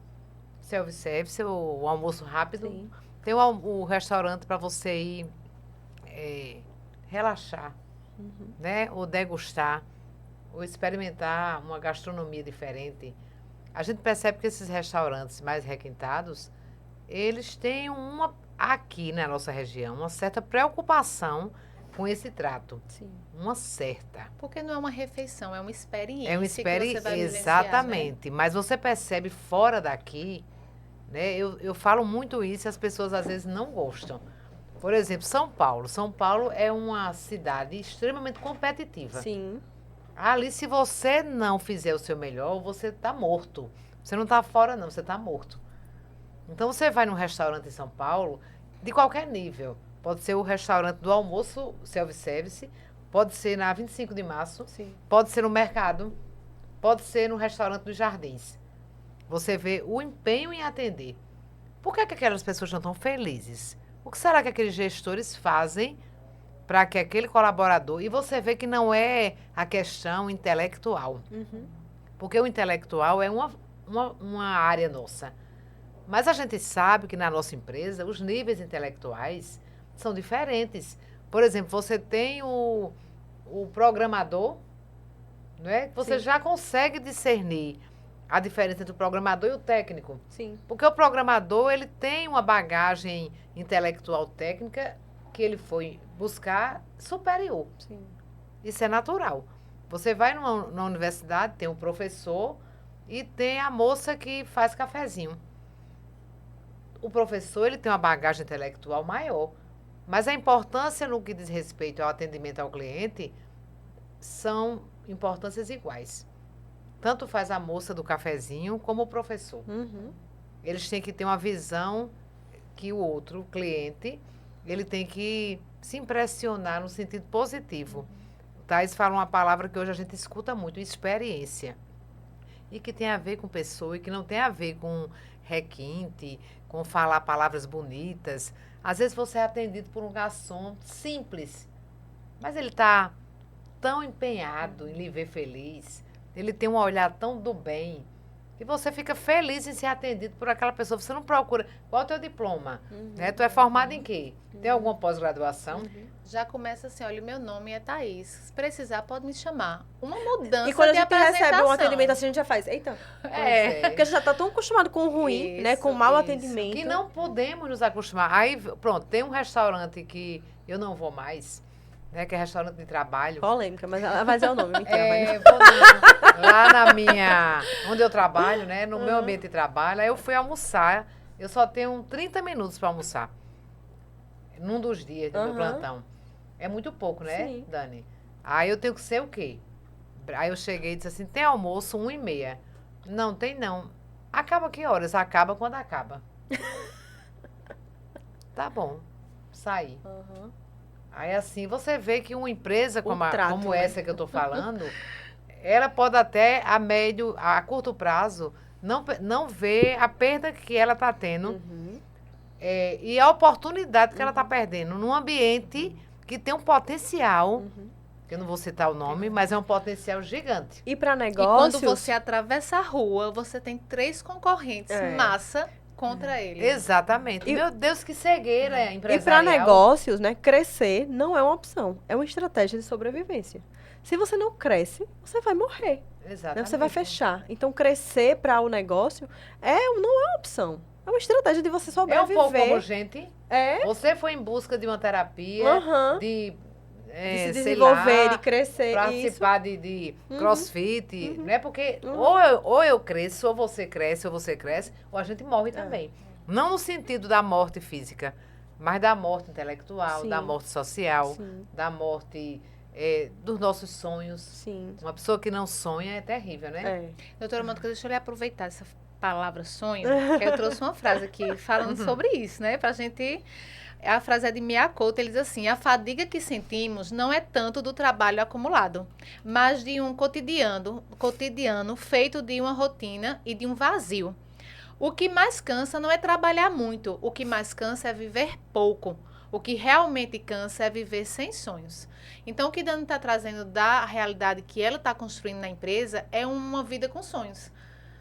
self-service, o almoço rápido. Sim. Tem o restaurante para você ir relaxar, né? Ou degustar, ou experimentar uma gastronomia diferente. A gente percebe que esses restaurantes mais requintados, eles têm aqui na nossa região, uma certa preocupação com esse trato. Sim. Uma certa. Porque não é uma refeição, é uma experiência. É uma experiência, exatamente. Né? Mas você percebe fora daqui, né? Eu falo muito isso e as pessoas às vezes não gostam. Por exemplo, São Paulo. São Paulo é uma cidade extremamente competitiva. Sim. Ali, se você não fizer o seu melhor, você está morto. Você não está fora, não, você está morto. Então, você vai num restaurante em São Paulo, de qualquer nível. Pode ser o restaurante do almoço self-service, pode ser na 25 de março, Sim. pode ser no mercado, pode ser no restaurante dos Jardins. Você vê o empenho em atender. Por que aquelas pessoas não estão felizes? O que será que aqueles gestores fazem para que aquele colaborador... E você vê que não é a questão intelectual. Uhum. Porque o intelectual é uma área nossa. Mas a gente sabe que na nossa empresa os níveis intelectuais são diferentes. Por exemplo, você tem o programador, né? Você já consegue discernir a diferença entre o programador e o técnico. Sim. Porque o programador, ele tem uma bagagem intelectual técnica que ele foi buscar superior. Sim. Isso é natural. Você vai na universidade, tem um professor e tem a moça que faz cafezinho. O professor, ele tem uma bagagem intelectual maior. Mas a importância no que diz respeito ao atendimento ao cliente são importâncias iguais. Tanto faz a moça do cafezinho como o professor. Uhum. Eles têm que ter uma visão que o outro cliente, ele tem que se impressionar no sentido positivo. Thais fala uma palavra que hoje a gente escuta muito, experiência. E que tem a ver com pessoa e que não tem a ver com requinte, com falar palavras bonitas. Às vezes você é atendido por um garçom simples, mas ele está tão empenhado em lhe ver feliz, ele tem um olhar tão do bem, que você fica feliz em ser atendido por aquela pessoa. Você não procura, qual é o teu diploma? Né? Tu é formado em quê? Tem alguma pós-graduação? Já começa assim, olha, o meu nome é Thaís. Se precisar, pode me chamar. Uma mudança E quando a de gente recebe um apresentação. atendimento assim, a gente já faz, eita. É. Porque a gente já está tão acostumado com o ruim, né? Com o mau atendimento. Que não podemos nos acostumar. Aí, pronto, tem um restaurante que eu não vou mais, né? Que é restaurante de trabalho. Polêmica, mas ela vai dizer o nome. Mentira, Vou não. Lá na minha... Onde eu trabalho, né? No meu ambiente de trabalho. Aí eu fui almoçar. Eu só tenho 30 minutos para almoçar. Num dos dias do meu plantão. É muito pouco, né, Sim. Dani? Aí eu tenho que ser o quê? Aí eu cheguei e disse assim, tem almoço 1h30. Não, tem não. Acaba que horas? Acaba quando acaba. Tá bom. Saí. Aí assim, você vê que uma empresa como essa que eu tô falando, ela pode até a curto prazo, não ver a perda que ela tá tendo e a oportunidade que ela tá perdendo num ambiente que tem um potencial, que eu não vou citar o nome, mas é um potencial gigante. E para E negócios... quando você atravessa a rua, você tem 3 concorrentes massa contra ele. Exatamente. E, meu Deus, que cegueira empresarial. E para negócios, né, crescer não é uma opção, é uma estratégia de sobrevivência. Se você não cresce, você vai morrer. Exatamente. Né? Você vai fechar. Então, crescer para o negócio não é uma opção. É uma estratégia de você sobreviver. É um pouco como gente. É. Você foi em busca de uma terapia, de se desenvolver, de crescer. Participar de crossfit, né? Porque ou eu cresço, ou você cresce, ou a gente morre também. Não no sentido da morte física, mas da morte intelectual, da morte social, da morte dos nossos sonhos. Sim. Uma pessoa que não sonha é terrível, né? Doutora Mônica, deixa eu lhe aproveitar essa palavra sonho, que eu trouxe uma frase aqui falando sobre isso, né? Pra gente... A frase é de Miyako, ele diz assim, a fadiga que sentimos não é tanto do trabalho acumulado, mas de um cotidiano feito de uma rotina e de um vazio. O que mais cansa não é trabalhar muito, o que mais cansa é viver pouco. O que realmente cansa é viver sem sonhos. Então, o que Dani está trazendo da realidade que ela está construindo na empresa é uma vida com sonhos.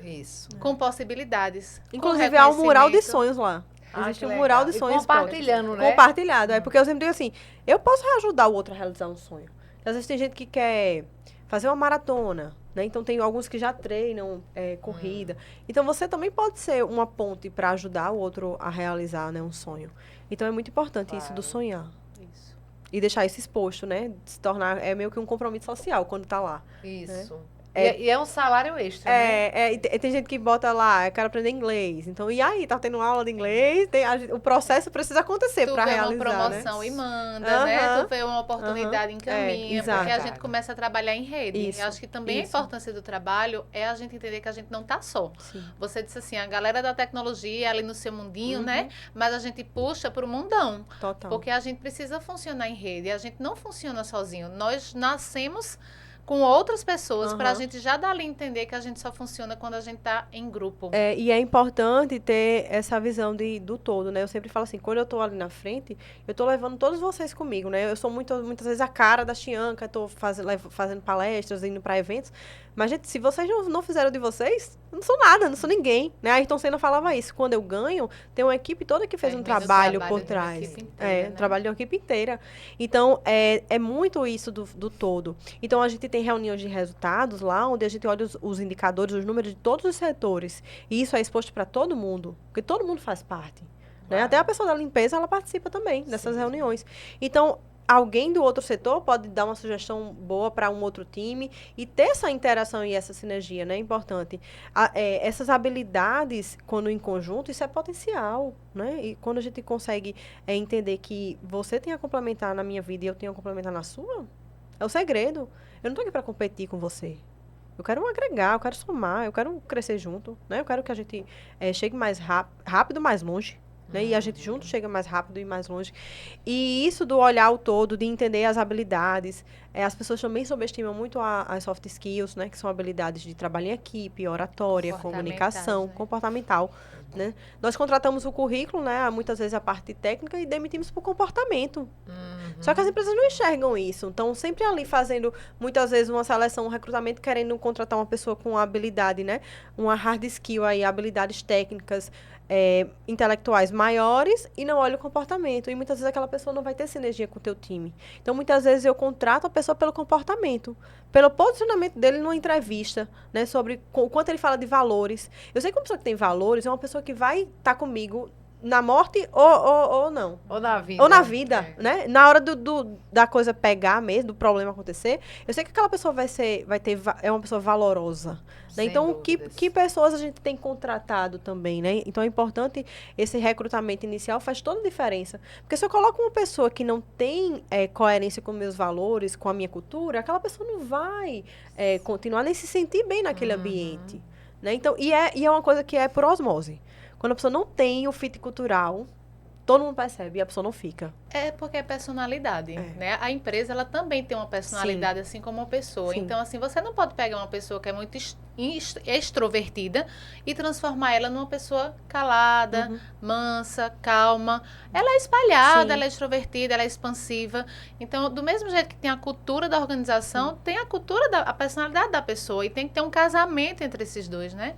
Isso. Com possibilidades. Inclusive, há um mural de sonhos lá. Existe um mural de sonhos. Compartilhando, né? Compartilhado, porque eu sempre digo assim, eu posso ajudar o outro a realizar um sonho. Às vezes tem gente que quer fazer uma maratona, né? Então tem alguns que já treinam corrida. Então você também pode ser uma ponte para ajudar o outro a realizar, né, um sonho. Então é muito importante isso do sonhar. Isso. E deixar isso exposto, né? Se tornar, meio que um compromisso social quando tá lá. Isso. Né? E é um salário extra, né? Tem gente que bota lá, eu quero aprender inglês. Então, e aí, tá tendo aula de inglês? O processo precisa acontecer para realizar, Tu vê uma promoção, né? E manda, né? Tu vê uma oportunidade em caminho, porque a gente começa a trabalhar em rede. Isso, eu acho que também a importância do trabalho é a gente entender que a gente não tá só. Sim. Você disse assim, a galera da tecnologia ali no seu mundinho, né? Mas a gente puxa pro mundão. Total. Porque a gente precisa funcionar em rede. A gente não funciona sozinho. Nós nascemos com outras pessoas, para a gente já dali entender que a gente só funciona quando a gente está em grupo. E é importante ter essa visão do todo, né? Eu sempre falo assim, quando eu estou ali na frente, eu estou levando todos vocês comigo, né? Eu sou muitas vezes a cara da Chianca, estou fazendo palestras, indo para eventos, mas, gente, se vocês não fizeram de vocês, eu não sou nada, não sou ninguém, né? A Ayrton Senna falava isso, quando eu ganho, tem uma equipe toda que fez um trabalho por trás. Inteira, né? Trabalho de uma equipe inteira. Então, é muito isso do todo. Então, a gente tem reuniões de resultados lá, onde a gente olha os indicadores, os números de todos os setores. E isso é exposto para todo mundo, porque todo mundo faz parte. Né? Até a pessoa da limpeza, ela participa também dessas reuniões. Então, alguém do outro setor pode dar uma sugestão boa para um outro time e ter essa interação e essa sinergia, né? É importante. Essas habilidades, quando em conjunto, isso é potencial, né? E quando a gente consegue entender que você tem a complementar na minha vida e eu tenho a complementar na sua, é o segredo. Eu não estou aqui para competir com você. Eu quero agregar, eu quero somar, eu quero crescer junto, né? Eu quero que a gente chegue mais rápido, mais longe. Né? E a gente junto chega mais rápido e mais longe. E isso do olhar o todo, de entender as habilidades. As pessoas também subestimam muito as soft skills, né? Que são habilidades de trabalho em equipe, oratória, comunicação, comportamental. Né? Nós contratamos o currículo, né? Muitas vezes a parte técnica, e demitimos por comportamento. Só que as empresas não enxergam isso. Então, sempre ali fazendo, muitas vezes, uma seleção, um recrutamento, querendo contratar uma pessoa com habilidade, né? Uma hard skill aí, habilidades técnicas, intelectuais maiores, e não olha o comportamento. E muitas vezes aquela pessoa não vai ter sinergia com o teu time. Então, muitas vezes eu contrato a pessoa pelo comportamento, pelo posicionamento dele numa entrevista, né, sobre o quanto ele fala de valores. Eu sei que uma pessoa que tem valores é uma pessoa que vai estar comigo na morte ou não. Ou na vida. Ou na vida, né? Na hora da coisa pegar mesmo, do problema acontecer, eu sei que aquela pessoa é uma pessoa valorosa. Né? Então, que pessoas a gente tem contratado também, né? Então, é importante esse recrutamento inicial, faz toda a diferença. Porque se eu coloco uma pessoa que não tem coerência com meus valores, com a minha cultura, aquela pessoa não vai continuar nem se sentir bem naquele ambiente. Né? Então, e é uma coisa que é por osmose. Quando a pessoa não tem o fit cultural, todo mundo percebe e a pessoa não fica. É porque é personalidade, né? A empresa, ela também tem uma personalidade, assim como uma pessoa. Sim. Então, assim, você não pode pegar uma pessoa que é muito extrovertida e transformar ela numa pessoa calada, mansa, calma. Ela é espalhada, ela é extrovertida, ela é expansiva. Então, do mesmo jeito que tem a cultura da organização, tem a cultura, a personalidade da pessoa. E tem que ter um casamento entre esses dois, né?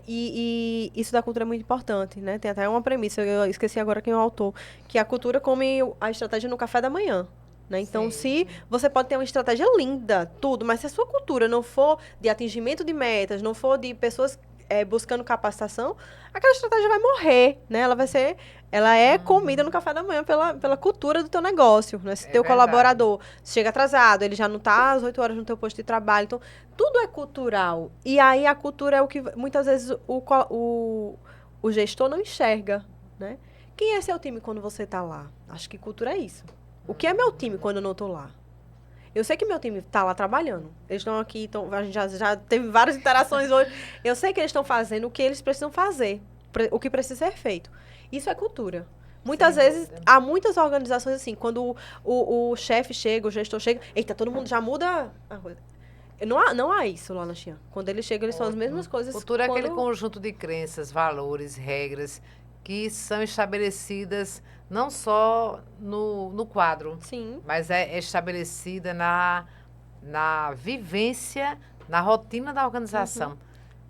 E isso da cultura é muito importante, né? Tem até uma premissa, eu esqueci agora quem é o autor, que a cultura come a estratégia no café da manhã. Né? Então, se você pode ter uma estratégia linda, tudo, mas se a sua cultura não for de atingimento de metas, não for de pessoas buscando capacitação, aquela estratégia vai morrer, né? Ela é comida no café da manhã pela cultura do teu negócio, né? Se teu colaborador chega atrasado, ele já não está às 8 horas no teu posto de trabalho, então tudo é cultural. E aí a cultura é o que muitas vezes o gestor não enxerga, né? Quem é seu time quando você está lá? Acho que cultura é isso. O que é meu time quando eu não estou lá? Eu sei que meu time está lá trabalhando. Eles estão aqui, a gente já teve várias interações hoje. Eu sei que eles estão fazendo o que eles precisam fazer, o que precisa ser feito. Isso é cultura. Muitas vezes, há muitas organizações assim, quando o chefe chega, o gestor chega, eita, todo mundo já muda a coisa. Não há isso lá na Chian. Quando eles chegam, eles são as mesmas coisas. Cultura é aquele conjunto de crenças, valores, regras que são estabelecidas não só no quadro, mas é estabelecida na vivência, na rotina da organização.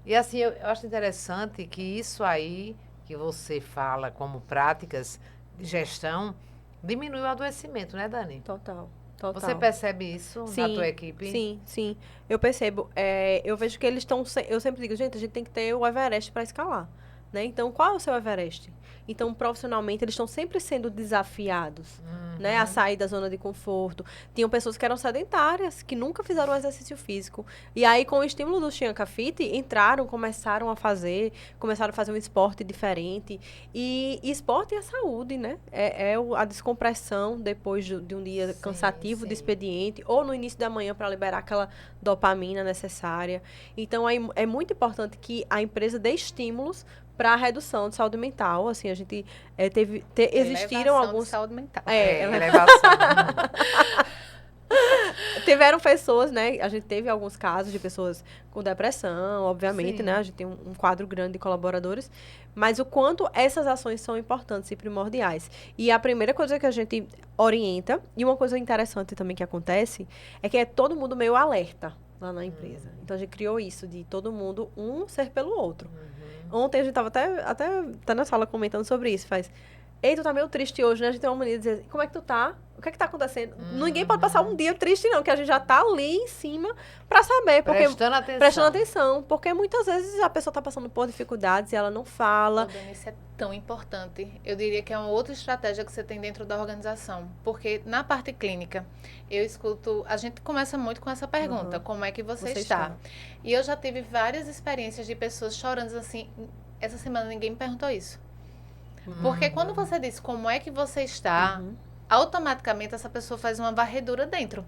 E assim, eu acho interessante que isso aí que você fala como práticas de gestão diminui o adoecimento, né, Dani? Total. Você percebe isso na tua equipe? Sim. Eu percebo. Eu vejo que eles estão... Eu sempre digo, gente, a gente tem que ter o Everest para escalar. Né? Então, qual é o seu Everest? Então, profissionalmente, eles estão sempre sendo desafiados, né? A sair da zona de conforto. Tinham pessoas que eram sedentárias, que nunca fizeram um exercício físico. E aí, com o estímulo do Chianca Fit, começaram a fazer um esporte diferente. E esporte é saúde, né? A descompressão depois de um dia cansativo de expediente, ou no início da manhã para liberar aquela dopamina necessária. Então, é muito importante que a empresa dê estímulos para a redução de saúde mental. Assim, a gente existiram alguns... de saúde mental. Elevação. Tiveram pessoas, né? A gente teve alguns casos de pessoas com depressão, obviamente, Sim. né? A gente tem um quadro grande de colaboradores. Mas o quanto essas ações são importantes e primordiais. E a primeira coisa que a gente orienta, e uma coisa interessante também que acontece, é que é todo mundo meio alerta lá na empresa. Então, a gente criou isso, de todo mundo um ser pelo outro. Ontem a gente estava até na sala comentando sobre isso, ei, tu tá meio triste hoje, né? A gente tem uma mania de dizer, como é que tu tá? O que é que tá acontecendo? Ninguém pode passar um dia triste, não, que a gente já tá ali em cima pra saber. Prestando atenção. Porque muitas vezes a pessoa tá passando por dificuldades e ela não fala. Dani, isso é tão importante. Eu diria que é uma outra estratégia que você tem dentro da organização. Porque na parte clínica, eu escuto... A gente começa muito com essa pergunta, como é que você está? E eu já tive várias experiências de pessoas chorando assim, essa semana ninguém me perguntou isso. Porque quando você diz como é que você está, automaticamente essa pessoa faz uma varredura dentro.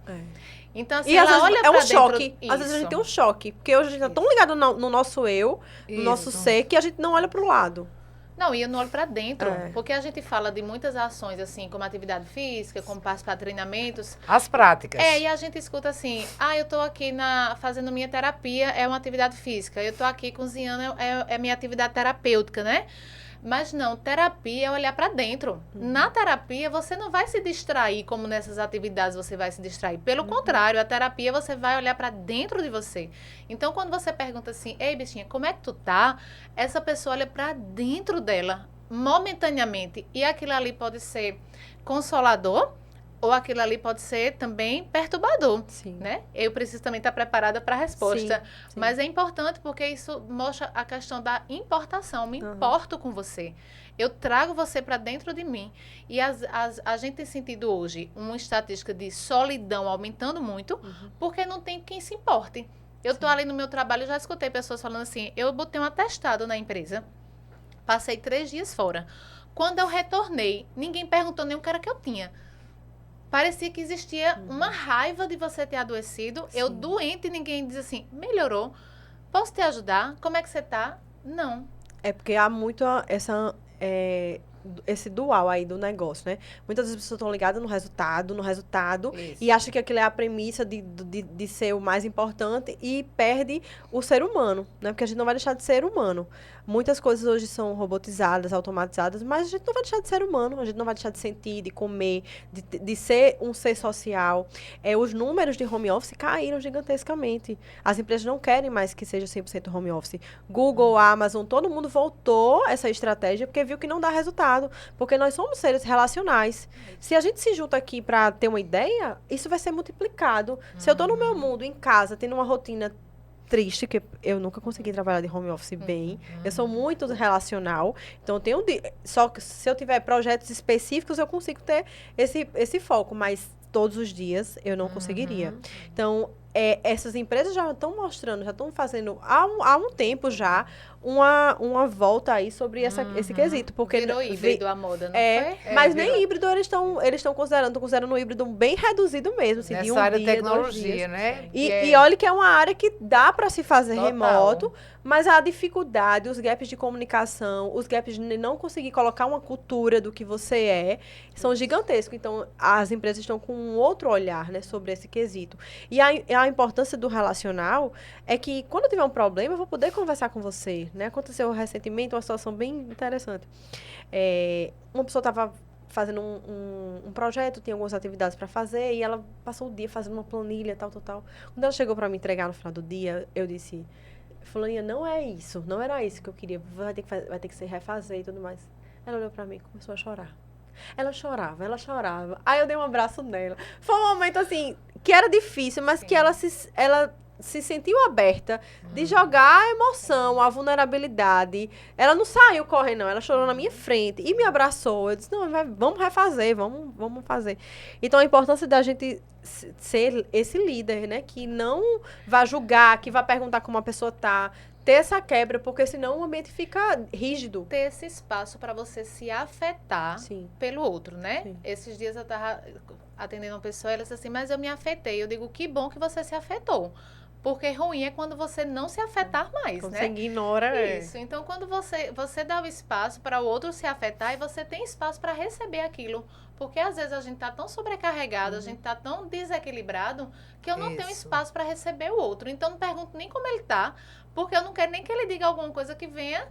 Então, assim, ela olha pra dentro... choque. Às vezes a gente tem um choque. Porque hoje a gente tá tão ligado no nosso eu, no nosso ser, que a gente não olha pro lado. Não, e eu não olho pra dentro. Porque a gente fala de muitas ações, assim, como atividade física, como participar de treinamentos. As práticas. E a gente escuta assim, eu tô aqui fazendo minha terapia, é uma atividade física. Eu tô aqui cozinhando, é minha atividade terapêutica, né? Mas não, terapia é olhar para dentro. Na terapia, você não vai se distrair como nessas atividades você vai se distrair. Pelo contrário, a terapia você vai olhar para dentro de você. Então, quando você pergunta assim, ei, bichinha, como é que tu tá? Essa pessoa olha para dentro dela, momentaneamente. E aquilo ali pode ser consolador, ou aquilo ali pode ser também perturbador, né? Eu preciso também estar preparada para a resposta. Sim. Mas é importante porque isso mostra a questão da importação. Me importo com você. Eu trago você para dentro de mim. E a gente tem sentido hoje uma estatística de solidão aumentando muito, porque não tem quem se importe. Eu estou ali no meu trabalho, já escutei pessoas falando assim, eu botei um atestado na empresa, passei 3 dias fora. Quando eu retornei, ninguém perguntou nem o que era que eu tinha. Parecia que existia uma raiva de você ter adoecido. Eu doente, ninguém diz assim, melhorou, posso te ajudar? Como é que você tá? Não. É porque há muito esse dual aí do negócio, né? Muitas vezes as pessoas estão ligadas no resultado, e acham que aquilo é a premissa de ser o mais importante e perde o ser humano, né? Porque a gente não vai deixar de ser humano. Muitas coisas hoje são robotizadas, automatizadas, mas a gente não vai deixar de ser humano, a gente não vai deixar de sentir, de comer, de ser um ser social. Os números de home office caíram gigantescamente. As empresas não querem mais que seja 100% home office. Google, Amazon, todo mundo voltou essa estratégia porque viu que não dá resultado. Porque nós somos seres relacionais. Se a gente se junta aqui para ter uma ideia, isso vai ser multiplicado. Se eu estou no meu mundo, em casa, tendo uma rotina triste, que eu nunca consegui trabalhar de home office bem. Eu sou muito relacional. Então, eu tenho só que se eu tiver projetos específicos, eu consigo ter esse foco. Mas todos os dias eu não conseguiria. Então, essas empresas já estão mostrando, já estão fazendo há um tempo já uma volta aí sobre esse quesito. Porque virou híbrido a moda, não foi? Mas nem híbrido eles estão considerando um híbrido bem reduzido mesmo. Assim, nessa área de tecnologia, né? E olha que é uma área que dá para se fazer remoto, mas a dificuldade, os gaps de comunicação, os gaps de não conseguir colocar uma cultura do que você são gigantescos. Então, as empresas estão com um outro olhar, né, sobre esse quesito. E a importância do relacional é que, quando eu tiver um problema, eu vou poder conversar com você, né? Aconteceu recentemente uma situação bem interessante. Uma pessoa estava fazendo um projeto, tinha algumas atividades para fazer, e ela passou o dia fazendo uma planilha, tal. Quando ela chegou para me entregar no final do dia, eu disse, fulaninha, não era isso que eu queria, vai ter que se refazer e tudo mais. Ela olhou para mim e começou a chorar. Ela chorava. Aí eu dei um abraço nela. Foi um momento, assim, que era difícil, mas que ela se sentiu aberta de jogar a emoção, a vulnerabilidade. Ela não saiu correndo, não. Ela chorou na minha frente e me abraçou. Eu disse, não, vamos refazer, vamos fazer. Então, a importância da gente ser esse líder, né? Que não vai julgar, que vai perguntar como a pessoa tá. Ter essa quebra, porque senão o ambiente fica rígido. Ter esse espaço para você se afetar pelo outro, né? Sim. Esses dias eu estava atendendo uma pessoa e ela disse assim, mas eu me afetei. Eu digo, que bom que você se afetou. Porque ruim é quando você não se afetar mais, Quando né? você ignora. Isso. Então, quando você dá o espaço para o outro se afetar e você tem espaço para receber aquilo. Porque às vezes a gente tá tão sobrecarregado, a gente tá tão desequilibrado, que eu não tenho espaço para receber o outro. Então, não pergunto nem como ele tá, porque eu não quero nem que ele diga alguma coisa que venha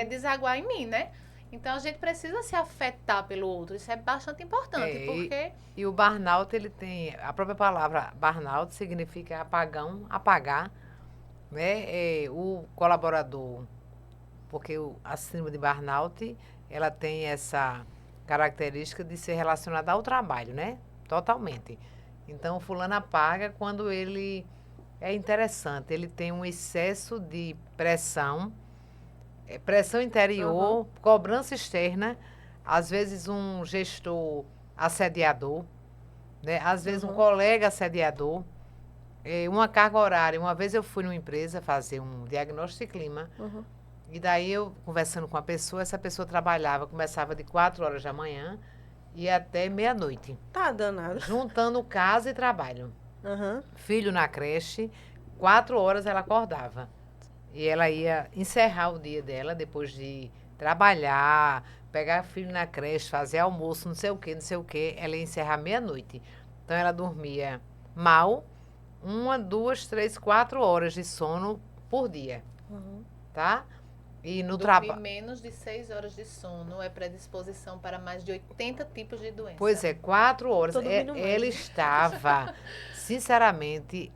desaguar em mim, né? Então, a gente precisa se afetar pelo outro. Isso é bastante importante, porque... E o burnout, ele tem... A própria palavra burnout significa apagão, apagar, né? O colaborador, porque a síndrome de burnout, ela tem essa característica de ser relacionada ao trabalho, né? Totalmente. Então, o fulano apaga quando ele... É interessante, ele tem um excesso de pressão interior, cobrança externa, às vezes um gestor assediador, né? Às vezes um colega assediador, uma carga horária. Uma vez eu fui numa empresa fazer um diagnóstico de clima, e daí eu, conversando com a pessoa, essa pessoa começava de 4 horas da manhã e até meia-noite. Tá danado. Juntando casa e trabalho. Filho na creche, 4 horas ela acordava. E ela ia encerrar o dia dela, depois de trabalhar, pegar filho na creche, fazer almoço, não sei o quê. Ela ia encerrar meia-noite. Então, ela dormia mal, 1, 2, 3, 4 horas de sono por dia. Tá? E no trabalho... menos de 6 horas de sono é predisposição para mais de 80 tipos de doenças. Pois é, 4 horas. Ela estava, sinceramente,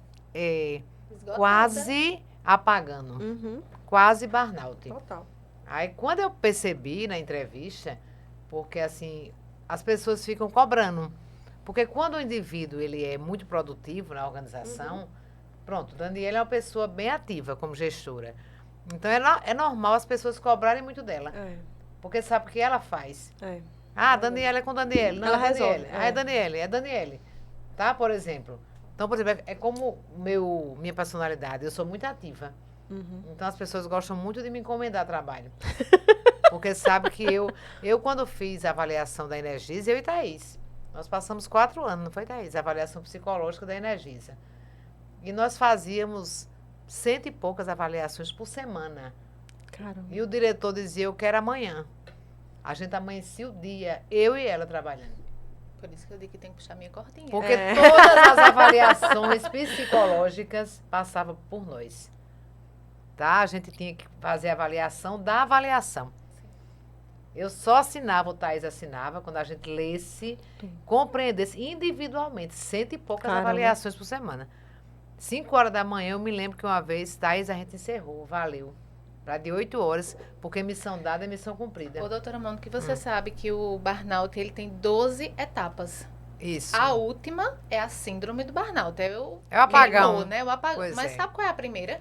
quase... apagando. Quase burnout. Total. Aí, quando eu percebi na entrevista, porque, assim, as pessoas ficam cobrando. Porque quando o indivíduo, ele é muito produtivo na organização, pronto, Daniela é uma pessoa bem ativa como gestora. Então, é normal as pessoas cobrarem muito dela. Porque sabe o que ela faz. Daniela é com Daniela. Não, ela é resolve. Daniela. É Daniele, é Daniele. Tá, por exemplo... Então, por exemplo, é como minha personalidade, eu sou muito ativa. Então, as pessoas gostam muito de me encomendar trabalho. Porque sabe que eu quando fiz a avaliação da Energisa, eu e Thaís, nós passamos 4 anos, não foi, Thaís? A avaliação psicológica da Energisa. E nós fazíamos 100 e poucas avaliações por semana. Caramba. E o diretor dizia, eu quero amanhã. A gente amanhecia o dia, eu e ela trabalhando. Por isso que eu digo que tem que puxar minha cordinha. Porque todas as avaliações psicológicas passavam por nós. Tá? A gente tinha que fazer a avaliação da avaliação. Eu só assinava, o Thaís assinava, quando a gente lesse, compreendesse individualmente, 100 e poucas avaliações por semana. 5 horas da manhã, eu me lembro que uma vez, Thaís, a gente encerrou, valeu. Para de 8 horas, porque missão dada é missão cumprida. Ô, doutora Mônica, que você sabe que o burnout, ele tem 12 etapas. Isso. A última é a síndrome do burnout. É o apagão. Queimou, né? Mas sabe qual é a primeira?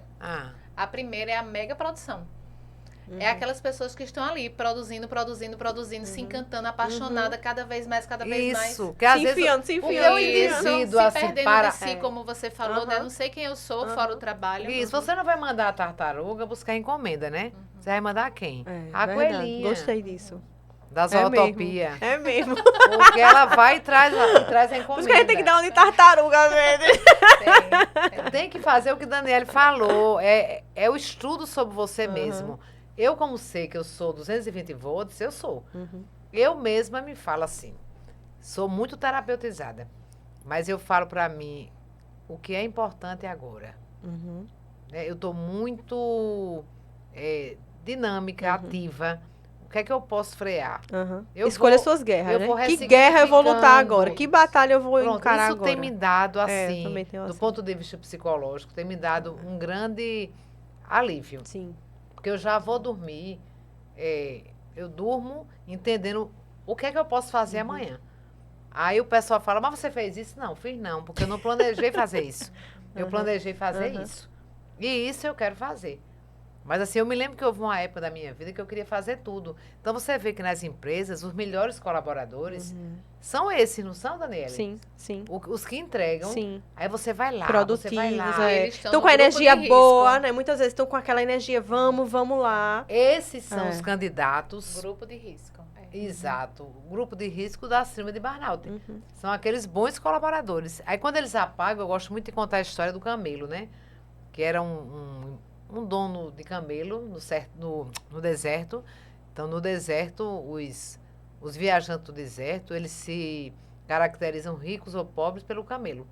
A primeira é a mega produção. É aquelas pessoas que estão ali produzindo, se encantando, apaixonada, cada vez mais. Isso, que às vezes se perdendo de si, como você falou, né? Não sei quem eu sou, fora o trabalho. Isso, você não vai mandar a tartaruga buscar encomenda, né? Você vai mandar quem? A coelhinha. Gostei disso. Da zootopia. É mesmo. Porque ela vai e traz a encomenda. Por isso que a gente tem que dar um de tartaruga, velho. Tem que fazer o que Daniele falou. É o estudo sobre você mesmo. Eu, como sei que eu sou 220 volts, eu sou. Eu mesma me falo assim. Sou muito terapeutizada. Mas eu falo para mim o que é importante agora. Eu estou muito dinâmica, ativa. O que é que eu posso frear? Escolha suas guerras, né? Que guerra eu vou lutar agora? Que batalha eu vou encarar agora? Isso tem me dado, assim, do assim. ponto de vista psicológico, tem me dado um grande alívio. Sim. Porque eu já vou dormir, eu durmo entendendo o que é que eu posso fazer amanhã. Aí o pessoal fala, mas você fez isso? Não, fiz não, porque eu não planejei fazer isso. Eu planejei fazer isso. E isso eu quero fazer. Mas assim, eu me lembro que houve uma época da minha vida que eu queria fazer tudo. Então você vê que nas empresas, os melhores colaboradores são esses, não são, Daniela? Sim, sim. Os que entregam. Sim. Aí você vai lá, produtivos, você vai lá. Estão com a energia boa, né? Muitas vezes estão com aquela energia, vamos lá. Esses são os candidatos. Grupo de risco. Exato. O grupo de risco da síndrome de burnout. São aqueles bons colaboradores. Aí quando eles apagam, eu gosto muito de contar a história do camelo, né? que era um dono de camelo no deserto. Então, no deserto, os viajantes do deserto, eles se caracterizam ricos ou pobres pelo camelo,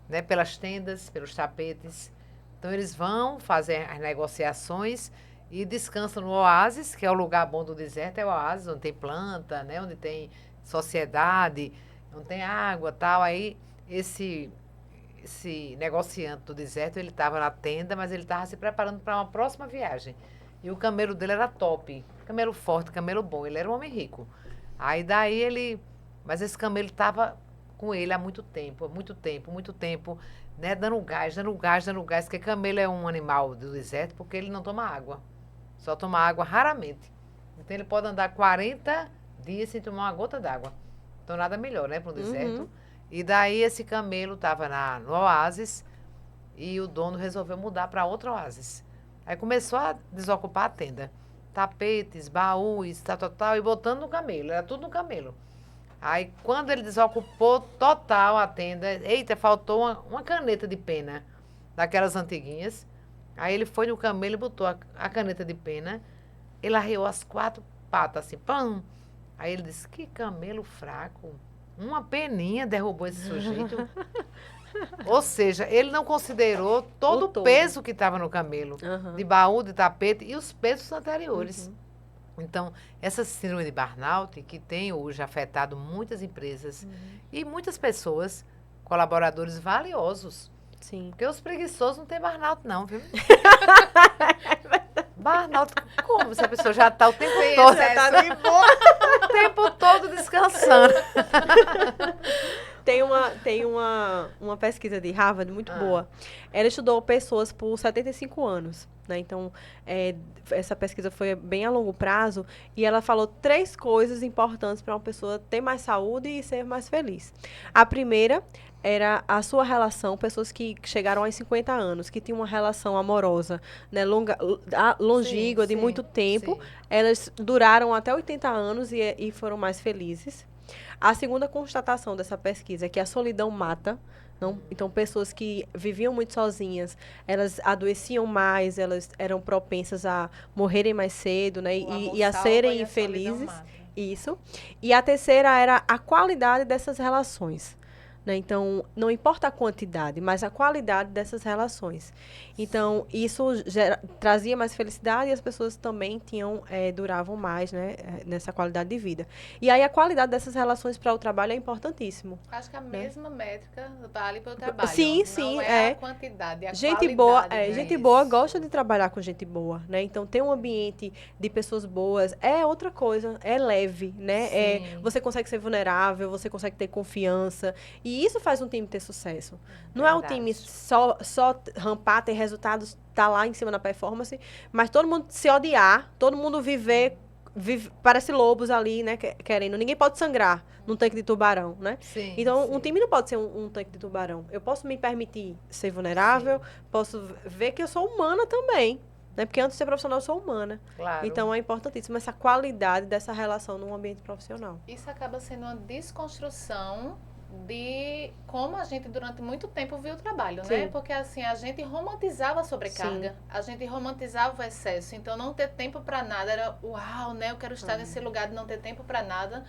né? Pelas tendas, pelos tapetes. Então, eles vão fazer as negociações e descansam no oásis, que é o lugar bom do deserto, é o oásis, onde tem planta, né? Onde tem sociedade, onde tem água, tal. Aí, esse negociante do deserto, ele estava na tenda, mas ele estava se preparando para uma próxima viagem. E o camelo dele era top, camelo forte, camelo bom, ele era um homem rico. Aí daí mas esse camelo estava com ele há muito tempo, né, dando gás, porque camelo é um animal do deserto porque ele não toma água, só toma água raramente. Então ele pode andar 40 dias sem tomar uma gota d'água. Então nada melhor, né, para um deserto. E daí esse camelo estava no oásis e o dono resolveu mudar para outro oásis. Aí começou a desocupar a tenda. Tapetes, baús, tal, e botando no camelo. Era tudo no camelo. Aí, quando ele desocupou total a tenda, eita, faltou uma caneta de pena, daquelas antiguinhas. Aí ele foi no camelo e botou a caneta de pena. Ele arreou as 4 patas, assim, pam! Aí ele disse, que camelo fraco. Uma peninha derrubou esse sujeito. Ou seja, ele não considerou todo o peso que estava no camelo, de baú, de tapete e os pesos anteriores. Então, essa síndrome de burnout, que tem hoje afetado muitas empresas e muitas pessoas, colaboradores valiosos. Sim. Porque os preguiçosos não tem burnout não, viu? Burnout, como? Se a pessoa já está o tempo todo. Já tá de boa. O tempo todo descansando. Tem uma pesquisa de Harvard muito boa. Ela estudou pessoas por 75 anos. Né? Então, essa pesquisa foi bem a longo prazo e ela falou 3 coisas importantes para uma pessoa ter mais saúde e ser mais feliz. A primeira era a sua relação, pessoas que chegaram aos 50 anos, que tinham uma relação amorosa, né, longínqua, de muito tempo, elas duraram até 80 anos e foram mais felizes. A segunda constatação dessa pesquisa é que a solidão mata. Então, pessoas que viviam muito sozinhas, elas adoeciam mais, elas eram propensas a morrerem mais cedo, né? E a serem infelizes. Isso. E a terceira era a qualidade dessas relações. Né? Então, não importa a quantidade, mas a qualidade dessas relações. Então, isso trazia mais felicidade e as pessoas também duravam mais, né, nessa qualidade de vida. E aí, a qualidade dessas relações para o trabalho é importantíssimo. Acho que a mesma métrica vale para o trabalho. Sim, não é a quantidade, é a gente qualidade. Gente boa gosta de trabalhar com gente boa, né? Então, ter um ambiente de pessoas boas é outra coisa, é leve, né? Você consegue ser vulnerável, você consegue ter confiança. E isso faz um time ter sucesso. Não é um time só rampar, ter resultados, tá lá em cima na performance, mas todo mundo se odiar, todo mundo vive parece lobos ali, né, querendo. Ninguém pode sangrar num tanque de tubarão, né? Então, um time não pode ser um tanque de tubarão. Eu posso me permitir ser vulnerável, posso ver que eu sou humana também, né? Porque antes de ser profissional, eu sou humana. Claro. Então, é importantíssimo essa qualidade dessa relação num ambiente profissional. Isso acaba sendo uma desconstrução de como a gente durante muito tempo viu o trabalho, né? Porque assim, a gente romantizava a sobrecarga, a gente romantizava o excesso, então não ter tempo para nada era uau, né? Eu quero estar nesse lugar de não ter tempo para nada.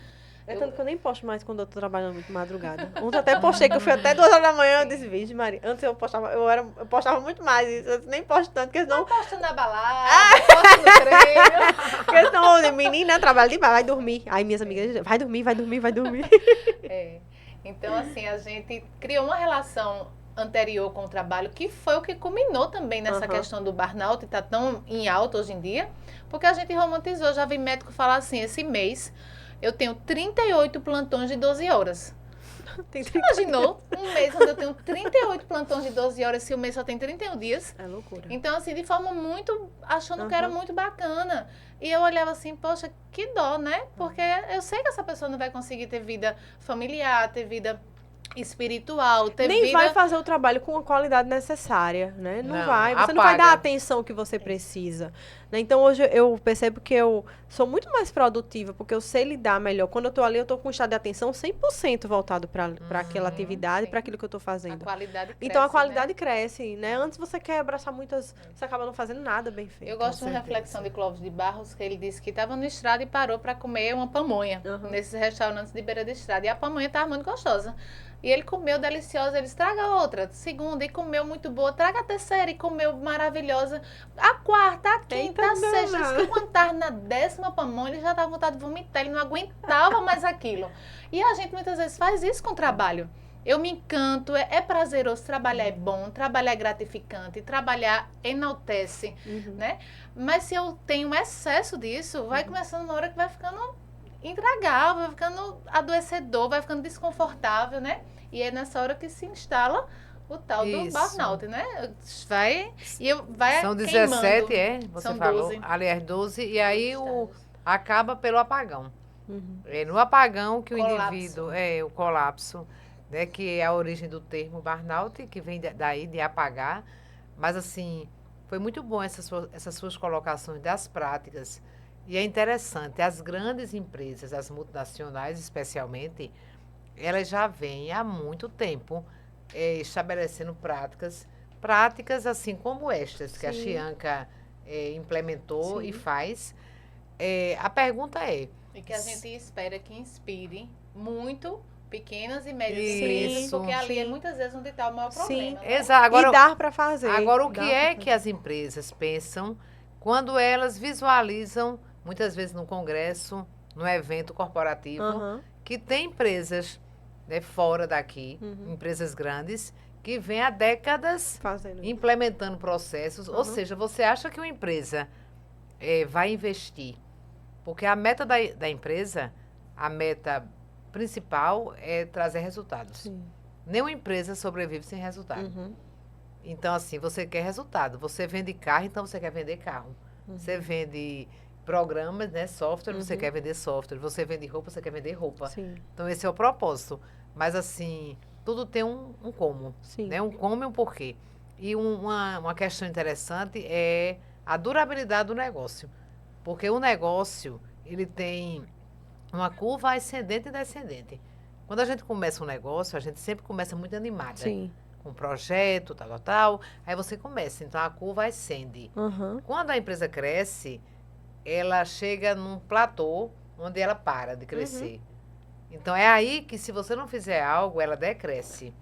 Tanto que eu nem posto mais quando eu tô trabalhando muito madrugada. Ontem até postei que eu fui até 2 horas da manhã, eu disse, vixe, Maria, antes eu postava muito mais isso, eu nem posto tanto, porque senão... Eu posto na balada, posto no treino. Porque senão, menina, trabalha demais, vai dormir. Aí minhas amigas, vai dormir. Então, assim, a gente criou uma relação anterior com o trabalho, que foi o que culminou também nessa questão do burnout, está tão em alta hoje em dia, porque a gente romantizou. Já vi médico falar assim, esse mês eu tenho 38 plantões de 12 horas. Você imaginou um mês onde eu tenho 38 plantões de 12 horas, se o mês só tem 31 dias? É loucura. Então, assim, de forma muito, achando que era muito bacana. E eu olhava assim, poxa, que dó, né? Porque eu sei que essa pessoa não vai conseguir ter vida familiar, ter vida espiritual, ter Nem vida... vai fazer o trabalho com a qualidade necessária, né? Não vai. Você apaga. não vai dar a atenção que você precisa. né? Então, hoje eu percebo que eu sou muito mais produtiva, porque eu sei lidar melhor. Quando eu estou ali, eu estou com um estado de atenção 100% voltado para aquela atividade, para aquilo que eu estou fazendo. A qualidade cresce, então, a qualidade cresce, né? Antes você quer abraçar muitas... Você acaba não fazendo nada bem feito. Eu gosto de uma reflexão de Clóvis de Barros, que ele disse que estava no estrada e parou para comer uma pamonha, nesses restaurantes de beira de estrada. E a pamonha estava muito gostosa. E ele comeu deliciosa, ele disse, traga outra, segunda, e comeu muito boa, traga a terceira, e comeu maravilhosa, a quarta, a quinta, a sexta, disse que quando estava na 10ª pamonha, ele já estava com vontade de vomitar, ele não aguentava mais aquilo. E a gente muitas vezes faz isso com o trabalho. Eu me encanto, é prazeroso, trabalhar é bom, trabalhar é gratificante, trabalhar enaltece, né? Mas se eu tenho excesso disso, vai começando uma hora que vai ficando intragável, vai ficando adoecedor, vai ficando desconfortável, né? E é nessa hora que se instala o tal do burnout, né? Vai São 17, você São falou. 12. Aliás, 12, e aí acaba pelo apagão. É no apagão que o indivíduo, o colapso, né, que é a origem do termo burnout, que vem daí de apagar. Mas, assim, foi muito bom essas suas colocações das práticas. E é interessante, as grandes empresas, as multinacionais especialmente, elas já vêm há muito tempo estabelecendo práticas assim como estas, que a Chianca implementou e faz. A pergunta é... E que a gente espera que inspire muito pequenas e médias empresas, porque ali é muitas vezes onde está o maior problema. Né? Exato. Agora, e dá para fazer. Agora, o que é que as empresas pensam quando elas visualizam, muitas vezes no congresso, no evento corporativo, que tem empresas, né, fora daqui, empresas grandes, que vêm há décadas implementando processos. Ou seja, você acha que uma empresa vai investir, porque a meta da empresa, a meta principal é trazer resultados. Sim. Nenhuma empresa sobrevive sem resultado. Então, assim, você quer resultado. Você vende carro, então você quer vender carro. Você vende programas, né, software, você quer vender software. Você vende roupa, você quer vender roupa. Sim. Então, esse é o propósito. Mas, assim, tudo tem um como. Né? Um como e um porquê. E uma questão interessante é a durabilidade do negócio. Porque o negócio, ele tem uma curva ascendente e descendente. Quando a gente começa um negócio, a gente sempre começa muito animada. Sim. Com um projeto, tal. Aí você começa, então a curva ascende. Quando a empresa cresce, ela chega num platô onde ela para de crescer. Então é aí que, se você não fizer algo, ela decresce.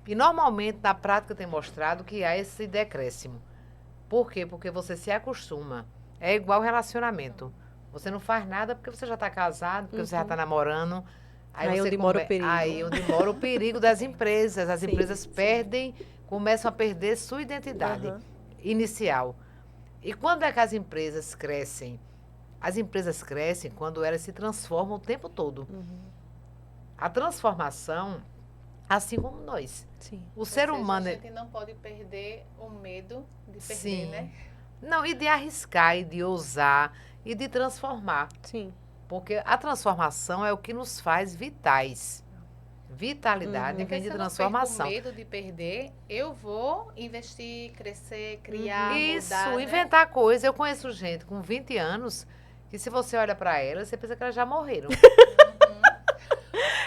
E normalmente, na prática, tem mostrado que há esse decréscimo. Por quê? Porque você se acostuma. É igual relacionamento. Você não faz nada porque você já está casado, porque você já está namorando. Aí onde mora o perigo. Aí onde mora o perigo das empresas. As empresas começam a perder sua identidade inicial. E quando é que as empresas crescem? As empresas crescem quando elas se transformam o tempo todo. A transformação, assim como nós. O ser humano... A gente não pode perder o medo de perder, né? Não, e de arriscar, e de ousar, e de transformar. Sim. Porque a transformação é o que nos faz vitais. Vitalidade vem de transformação. Se eu não medo de perder, eu vou investir, crescer, criar, Isso, mudar, inventar coisa. Eu conheço gente com 20 anos que, se você olha para elas, você pensa que elas já morreram.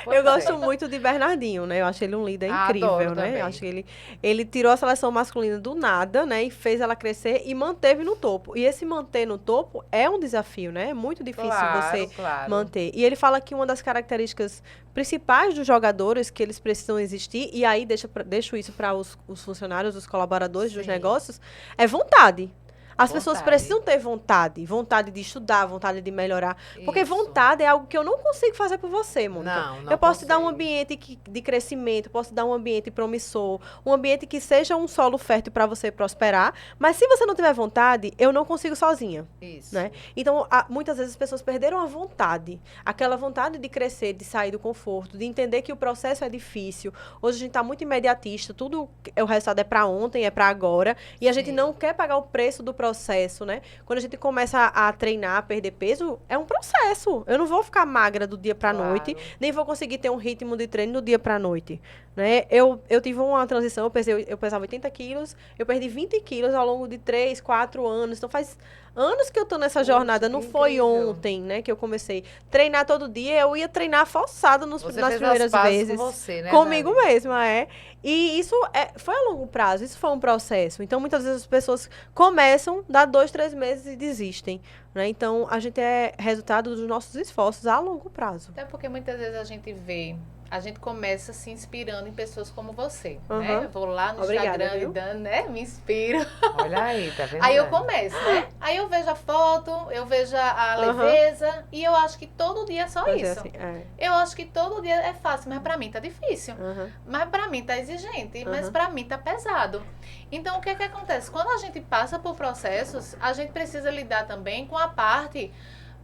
Eu gosto muito de Bernardinho, né? Eu acho ele um líder incrível, né? Também. Eu acho que ele tirou a seleção masculina do nada, né? E fez ela crescer e manteve no topo. E esse manter no topo é um desafio, né? É muito difícil você manter. E ele fala que uma das características principais dos jogadores que eles precisam existir, e aí deixo isso para os funcionários, os colaboradores dos negócios, é vontade. As pessoas precisam ter vontade de estudar, vontade de melhorar. Porque vontade é algo que eu não consigo fazer por você, Mônica. Não eu posso te dar um ambiente de crescimento, posso te dar um ambiente promissor, um ambiente que seja um solo fértil para você prosperar, mas se você não tiver vontade, eu não consigo sozinha. Isso. Né? Então, muitas vezes as pessoas perderam a vontade. Aquela vontade de crescer, de sair do conforto, de entender que o processo é difícil. Hoje a gente está muito imediatista, tudo o resultado é para ontem, é para agora, e a gente não quer pagar o preço do processo, né? Quando a gente começa a treinar, a perder peso, é um processo. Eu não vou ficar magra do dia para noite, nem vou conseguir ter um ritmo de treino do dia para noite. Né? Eu tive uma transição, eu pesava 80 quilos, eu perdi 20 quilos ao longo de 3, 4 anos. Então, faz anos que eu tô nessa jornada. Não foi ontem, né, que eu comecei. Treinar todo dia, eu ia treinar forçada nas primeiras vezes. Com você, né, comigo mesma, E isso foi a longo prazo, isso foi um processo. Então, muitas vezes as pessoas começam, dá 2, 3 meses e desistem. Né? Então, a gente é resultado dos nossos esforços a longo prazo. Até porque muitas vezes a gente começa se inspirando em pessoas como você, né? Vou lá no Instagram e dando, né? Me inspiro. Olha aí, tá vendo? Aí eu começo, né? Aí eu vejo a foto, eu vejo a leveza e eu acho que todo dia é só isso. Assim, eu acho que todo dia é fácil, mas pra mim tá difícil. Mas pra mim tá exigente, mas pra mim tá pesado. Então, o que é que acontece? Quando a gente passa por processos, a gente precisa lidar também com a parte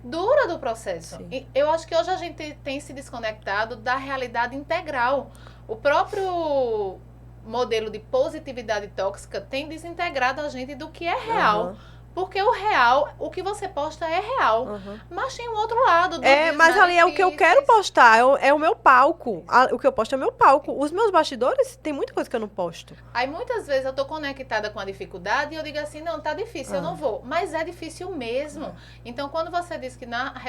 dura do processo. E eu acho que hoje a gente tem se desconectado da realidade integral. O próprio modelo de positividade tóxica tem desintegrado a gente do que é real. Porque o real, o que você posta é real. Mas tem um outro lado. Mas ali é o que eu quero postar, é o meu palco. O que eu posto é o meu palco. Os meus bastidores, tem muita coisa que eu não posto. Aí muitas vezes eu tô conectada com a dificuldade e eu digo assim, não, tá difícil, eu não vou. Mas é difícil mesmo. Então, quando você diz que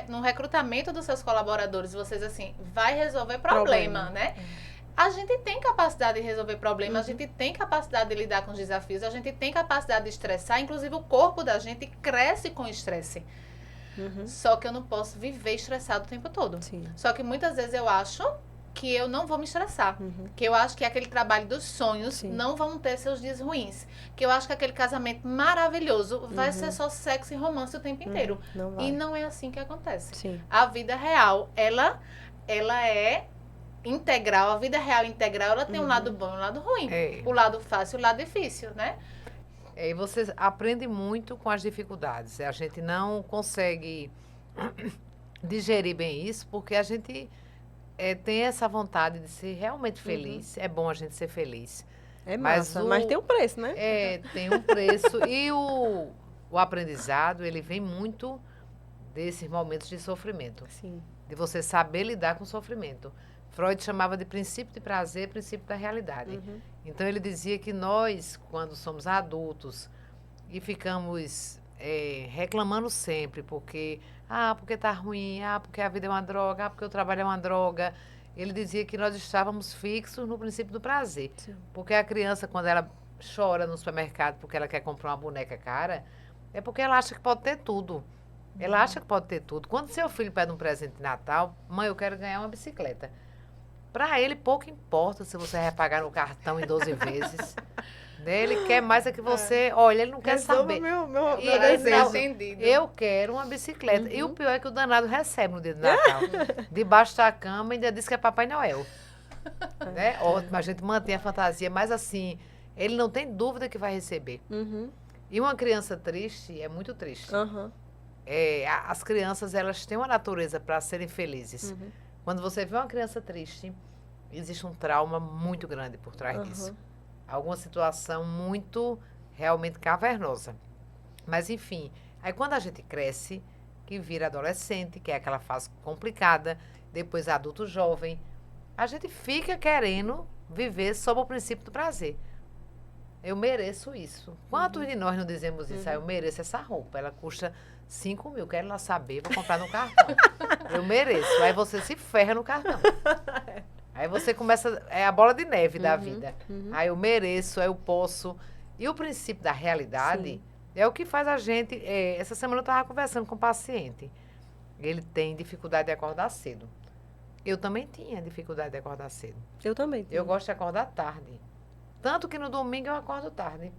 no recrutamento dos seus colaboradores, vocês assim, vai resolver problema. Né? A gente tem capacidade de resolver problemas, a gente tem capacidade de lidar com os desafios, a gente tem capacidade de estressar, inclusive o corpo da gente cresce com estresse. Só que eu não posso viver estressado o tempo todo. Só que muitas vezes eu acho que eu não vou me estressar. Que eu acho que aquele trabalho dos sonhos não vão ter seus dias ruins. Que eu acho que aquele casamento maravilhoso vai ser só sexo e romance o tempo inteiro. E não é assim que acontece. A vida real, ela é integral, a vida real integral, ela tem um lado bom e um lado ruim. O lado fácil e o lado difícil, né? E você aprende muito com as dificuldades. A gente não consegue digerir bem isso, porque a gente tem essa vontade de ser realmente feliz. É bom a gente ser feliz. É massa, mas tem um preço, né? Tem um preço. E o aprendizado, ele vem muito desses momentos de sofrimento. De você saber lidar com o sofrimento. Freud chamava de princípio de prazer, princípio da realidade. Então, ele dizia que nós, quando somos adultos e ficamos reclamando sempre, porque tá ruim, porque a vida é uma droga, porque o trabalho é uma droga, ele dizia que nós estávamos fixos no princípio do prazer. Porque a criança, quando ela chora no supermercado porque ela quer comprar uma boneca cara, é porque ela acha que pode ter tudo. Ela acha que pode ter tudo. Quando seu filho pede um presente de Natal, mãe, eu quero ganhar uma bicicleta. Para ele, pouco importa se você vai pagar no cartão em 12 vezes. Né? Ele quer mais que você... Olha, ele não quer saber. Meu desejo. Eu quero uma bicicleta. E o pior é que o danado recebe no dia do Natal. Debaixo da cama, ainda diz que é Papai Noel. Né? Ótimo, a gente mantém a fantasia, mas assim, ele não tem dúvida que vai receber. E uma criança triste é muito triste. As crianças, elas têm uma natureza para serem felizes. Quando você vê uma criança triste, existe um trauma muito grande por trás disso. Alguma situação muito, realmente cavernosa. Mas, enfim, aí quando a gente cresce, que vira adolescente, que é aquela fase complicada, depois adulto jovem, a gente fica querendo viver sob o princípio do prazer. Eu mereço isso. Quantos de nós não dizemos isso? Eu mereço essa roupa, ela custa 5 mil, quero lá saber, vou comprar no cartão. Eu mereço. Aí você se ferra no cartão. Aí você começa, é a bola de neve da vida. Aí eu mereço, aí eu posso. E o princípio da realidade é o que faz a gente... essa semana eu estava conversando com um paciente. Ele tem dificuldade de acordar cedo. Eu também tinha dificuldade de acordar cedo. Eu também. Eu gosto de acordar tarde. Tanto que no domingo eu acordo tarde.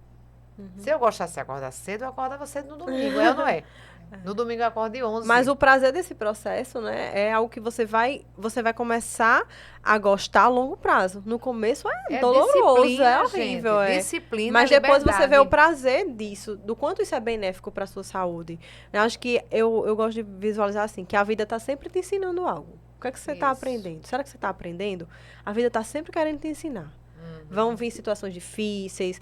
Se eu gostasse de acordar cedo, eu acordava cedo no domingo, é ou não é? No domingo eu acordo de 11. Mas o prazer desse processo, né, é algo que você vai começar a gostar a longo prazo. No começo é doloroso, é horrível. Gente, disciplina, mas depois você vê o prazer disso, do quanto isso é benéfico para a sua saúde. Eu acho que eu gosto de visualizar assim, que a vida está sempre te ensinando algo. O que é que você está aprendendo? Será que você está aprendendo? A vida está sempre querendo te ensinar. Vão vir situações difíceis,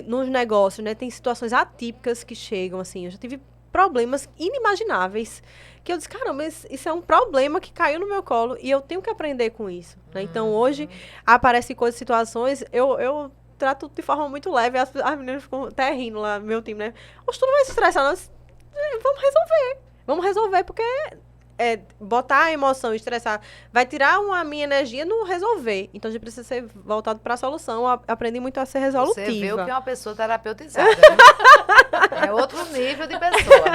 nos negócios, né? Tem situações atípicas que chegam, assim. Eu já tive problemas inimagináveis. Que eu disse, caramba, isso é um problema que caiu no meu colo e eu tenho que aprender com isso. Né? Então, hoje, aparecem coisas, situações, eu trato de forma muito leve. As meninas ficam até rindo lá no meu time, né? Oxe, tu não vai se estressar, não. Vamos resolver. Vamos resolver, porque botar a emoção e estressar vai tirar a minha energia no resolver. Então, a gente precisa ser voltado para a solução. Eu aprendi muito a ser resolutiva. Você vê o que é uma pessoa terapeutizada, né? É outro nível de pessoa.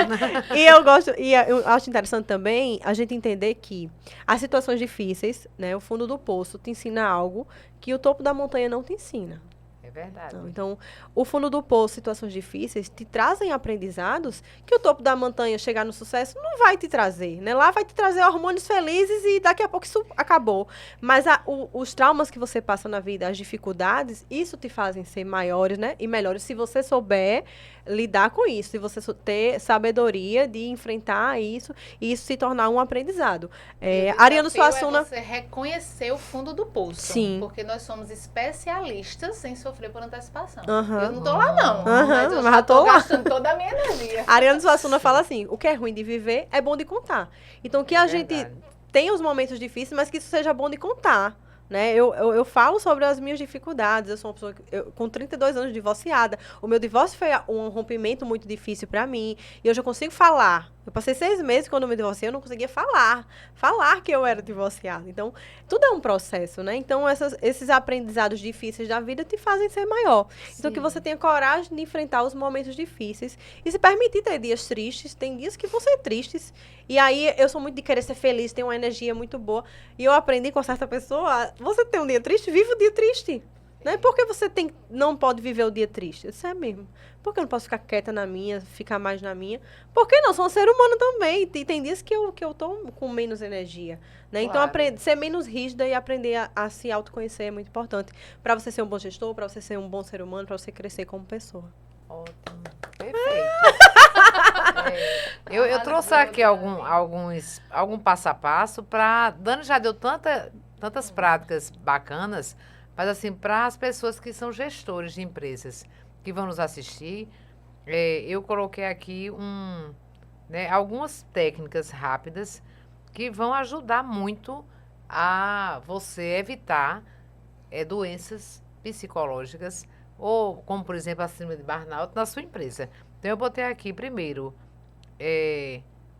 Eu acho interessante também a gente entender que as situações difíceis, né, o fundo do poço te ensina algo que o topo da montanha não te ensina. É verdade. Então, o fundo do poço, situações difíceis, te trazem aprendizados que o topo da montanha, chegar no sucesso, não vai te trazer, né? Lá vai te trazer hormônios felizes e daqui a pouco isso acabou. Mas os traumas que você passa na vida, as dificuldades, isso te fazem ser maiores, né? E melhores se você souber lidar com isso, se você ter sabedoria de enfrentar isso e isso se tornar um aprendizado. Ariano Suassuna... É você reconhecer o fundo do poço. Sim. Porque nós somos especialistas em sofrer por antecipação. Uhum. Eu não tô lá, não. Mas eu já tô gastando toda a minha energia. Ariano Suassuna fala assim, o que é ruim de viver é bom de contar. Então, que a gente tenha os momentos difíceis, mas que isso seja bom de contar. Né? Eu falo sobre as minhas dificuldades. Eu sou uma pessoa com 32 anos divorciada. O meu divórcio foi um rompimento muito difícil para mim. E hoje eu consigo falar. Eu passei 6 meses quando eu me divorciei, eu não conseguia falar que eu era divorciada. Então, tudo é um processo, né? Então, esses aprendizados difíceis da vida te fazem ser maior. Sim. Então, que você tenha coragem de enfrentar os momentos difíceis e se permitir ter dias tristes. Tem dias que vão ser tristes. E aí, eu sou muito de querer ser feliz, ter uma energia muito boa. E eu aprendi com certa pessoa, você tem um dia triste, vive o dia triste. Né? Por que você não pode viver o dia triste? Isso é mesmo. Por que eu não posso ficar quieta na minha, ficar mais na minha? Por que não? Sou um ser humano também. E tem dias que eu tô com menos energia. Né? Claro. Então, ser menos rígida e aprender a se autoconhecer é muito importante. Para você ser um bom gestor, para você ser um bom ser humano, para você crescer como pessoa. Ótimo. Perfeito. Eu trouxe aqui algum passo a passo para... Dani já deu tantas práticas bacanas, mas assim, para as pessoas que são gestores de empresas que vão nos assistir, eu coloquei aqui algumas técnicas rápidas que vão ajudar muito a você evitar doenças psicológicas ou, como por exemplo, a síndrome de burnout na sua empresa. Então, eu botei aqui, primeiro,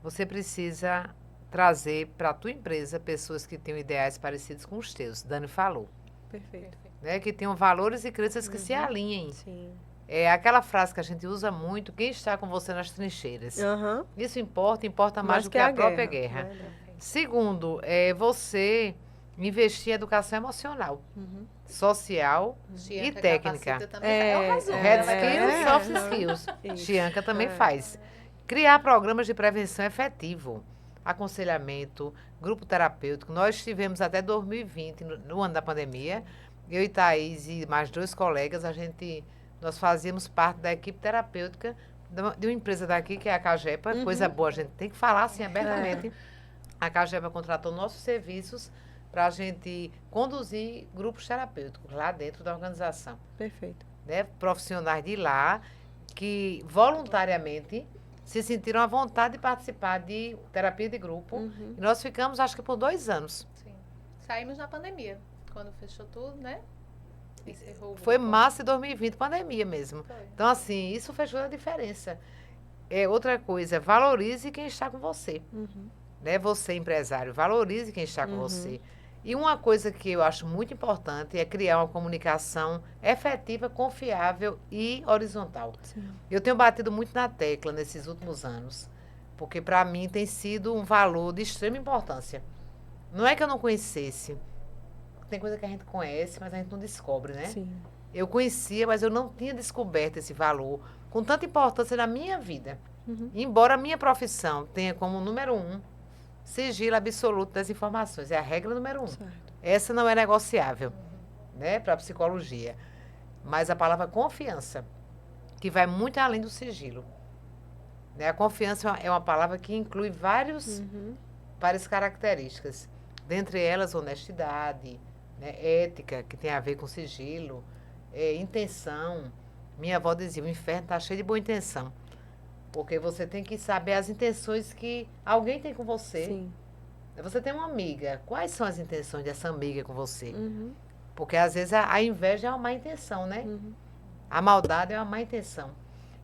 você precisa trazer para a tua empresa pessoas que tenham ideais parecidos com os teus. Dani falou. Perfeito. Né? Que tenham valores e crenças que se alinhem. Sim. É aquela frase que a gente usa muito, quem está com você nas trincheiras. Uhum. Isso importa mais do que a própria guerra. Segundo, você investir em educação emocional, social e técnica. Hard skills, soft skills. Chianca também faz. Criar programas de prevenção efetivo. Aconselhamento, grupo terapêutico. Nós tivemos até 2020, no ano da pandemia, eu e Thaís e mais 2 colegas, nós fazíamos parte da equipe terapêutica de uma empresa daqui, que é a Cagepa. Coisa boa, a gente tem que falar assim abertamente. A Cagepa contratou nossos serviços para a gente conduzir grupos terapêuticos lá dentro da organização. Perfeito. Né? Profissionais de lá que voluntariamente se sentiram à vontade de participar de terapia de grupo. E nós ficamos, acho que por 2 anos. Sim. Saímos na pandemia, quando fechou tudo, né? Foi março de 2020, pandemia mesmo. Foi. Então, assim, isso fez toda a diferença. Outra coisa, valorize quem está com você. Né? Você, empresário, valorize quem está com você. E uma coisa que eu acho muito importante é criar uma comunicação efetiva, confiável e horizontal. Sim. Eu tenho batido muito na tecla nesses últimos anos, porque para mim tem sido um valor de extrema importância. Não é que eu não conhecesse. Tem coisa que a gente conhece, mas a gente não descobre, né? Sim. Eu conhecia, mas eu não tinha descoberto esse valor com tanta importância na minha vida. Embora a minha profissão tenha como número 1 sigilo absoluto das informações. É a regra número 1. Certo. Essa não é negociável, né, para a psicologia. Mas a palavra confiança, que vai muito além do sigilo. Né? A confiança é uma palavra que inclui várias características. Dentre elas, honestidade, né, ética, que tem a ver com sigilo, intenção. Minha avó dizia, o inferno está cheio de boa intenção. Porque você tem que saber as intenções que alguém tem com você. Sim. Você tem uma amiga. Quais são as intenções dessa amiga com você? Uhum. Porque às vezes a inveja é uma má intenção, né? Uhum. A maldade é uma má intenção.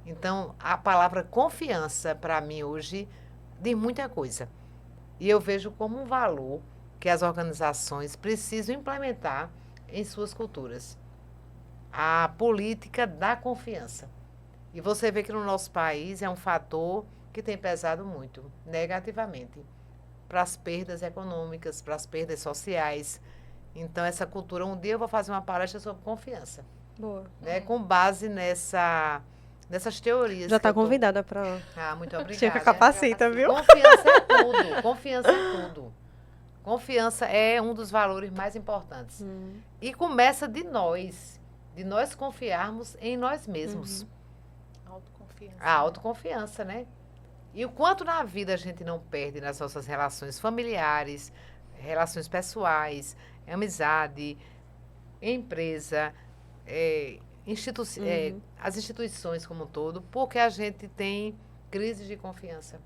Então, a palavra confiança, para mim, hoje, diz muita coisa. E eu vejo como um valor que as organizações precisam implementar em suas culturas. A política da confiança. E você vê que no nosso país é um fator que tem pesado muito, negativamente, para as perdas econômicas, para as perdas sociais. Então, essa cultura, um dia eu vou fazer uma palestra sobre confiança. Boa. Né, com base nessas teorias. Já está convidada para... Muito obrigada. Chica capacita, viu? Confiança é tudo. Confiança é tudo. Confiança é um dos valores mais importantes. E começa de nós confiarmos em nós mesmos. Autoconfiança. A autoconfiança, né? E o quanto na vida a gente não perde nas nossas relações familiares, relações pessoais, amizade, empresa, as instituições como um todo, porque a gente tem crises de confiança.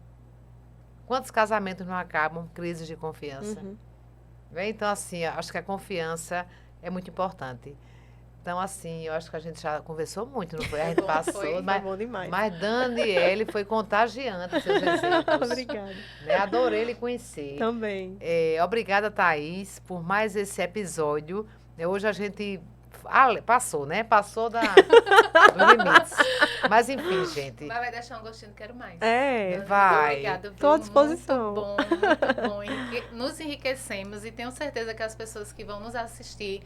Quantos casamentos não acabam crises de confiança? Então, assim, acho que a confiança é muito importante. Então, assim, eu acho que a gente já conversou muito, não foi? A gente passou, foi bom demais. Mas Daniele foi contagiante seus exemplos. Obrigada. Né? Adorei lhe conhecer. Também. Obrigada, Thaís, por mais esse episódio. Hoje a gente passou, né? Passou dos limites. Mas, enfim, gente. Vai deixar um gostinho, quero mais. Vai. Obrigada. Estou à disposição. Muito bom. Nos enriquecemos e tenho certeza que as pessoas que vão nos assistir,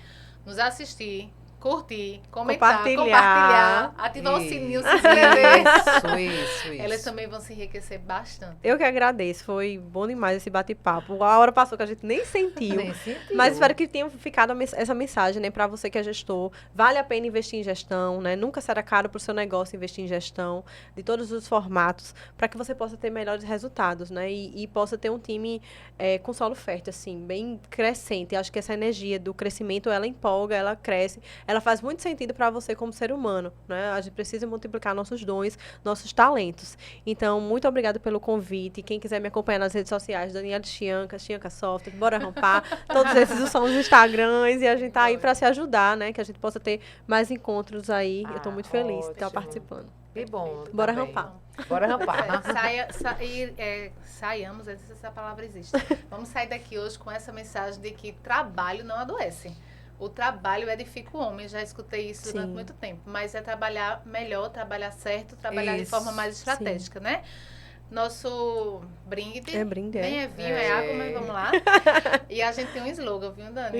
curtir, comentar, compartilhar, ativar o sininho, se inscrever. Isso. Elas também vão se enriquecer bastante. Eu que agradeço, foi bom demais esse bate-papo. A hora passou que a gente nem sentiu. Mas espero que tenha ficado essa mensagem, né, para você que é gestor. Vale a pena investir em gestão, né? Nunca será caro para o seu negócio investir em gestão, de todos os formatos, para que você possa ter melhores resultados, né? E possa ter um time com solo fértil, assim, bem crescente. Acho que essa energia do crescimento, ela empolga, ela cresce. Ela faz muito sentido para você como ser humano, né? A gente precisa multiplicar nossos dons, nossos talentos. Então, muito obrigada pelo convite. Quem quiser me acompanhar nas redes sociais, Daniela Chianca Software, Bora Rampar, todos esses são os Instagrams e a gente tá aí para se ajudar, né? Que a gente possa ter mais encontros aí. Eu tô muito feliz de estar participando. Que bom. Bora rampar. Bora rampar. Saiamos, essa palavra existe. Vamos sair daqui hoje com essa mensagem de que trabalho não adoece. O trabalho edifica o homem, já escutei isso durante muito tempo, mas é trabalhar melhor, trabalhar certo, trabalhar de forma mais estratégica, né? Nosso brinde, brinde, nem é vinho, é água, mas vamos lá. E a gente tem um slogan, viu, Dani?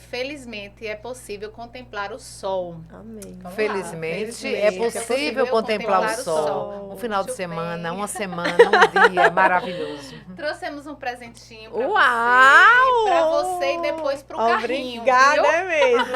Felizmente é possível contemplar o sol. Amém. Felizmente é possível contemplar o sol. Um final de semana, uma semana, um dia maravilhoso. Trouxemos um presentinho pra você e depois pro carrinho. Obrigada, é mesmo.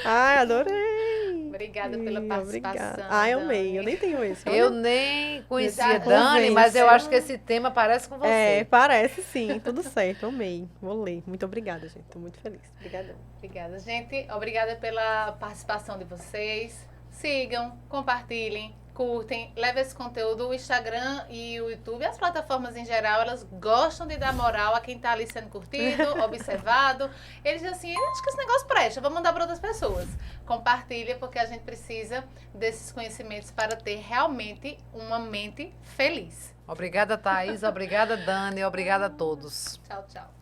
Ai, adorei. Obrigada pela participação. Obrigada. Ai, amei. Eu nem tenho esse. Eu nem conhecia Dani, mas eu acho que esse tema parece com você. Parece sim. Tudo certo. Amei. Vou ler. Muito obrigada, gente. Estou muito feliz. Obrigadão. Obrigada, gente. Obrigada pela participação de vocês. Sigam, compartilhem, curtem, levem esse conteúdo. O Instagram e o YouTube, as plataformas em geral, elas gostam de dar moral a quem está ali sendo curtido, observado. Eles dizem assim, acho que esse negócio presta, vou mandar para outras pessoas. Compartilha, porque a gente precisa desses conhecimentos para ter realmente uma mente feliz. Obrigada, Thaís. Obrigada, Dani. Obrigada a todos. Tchau, tchau.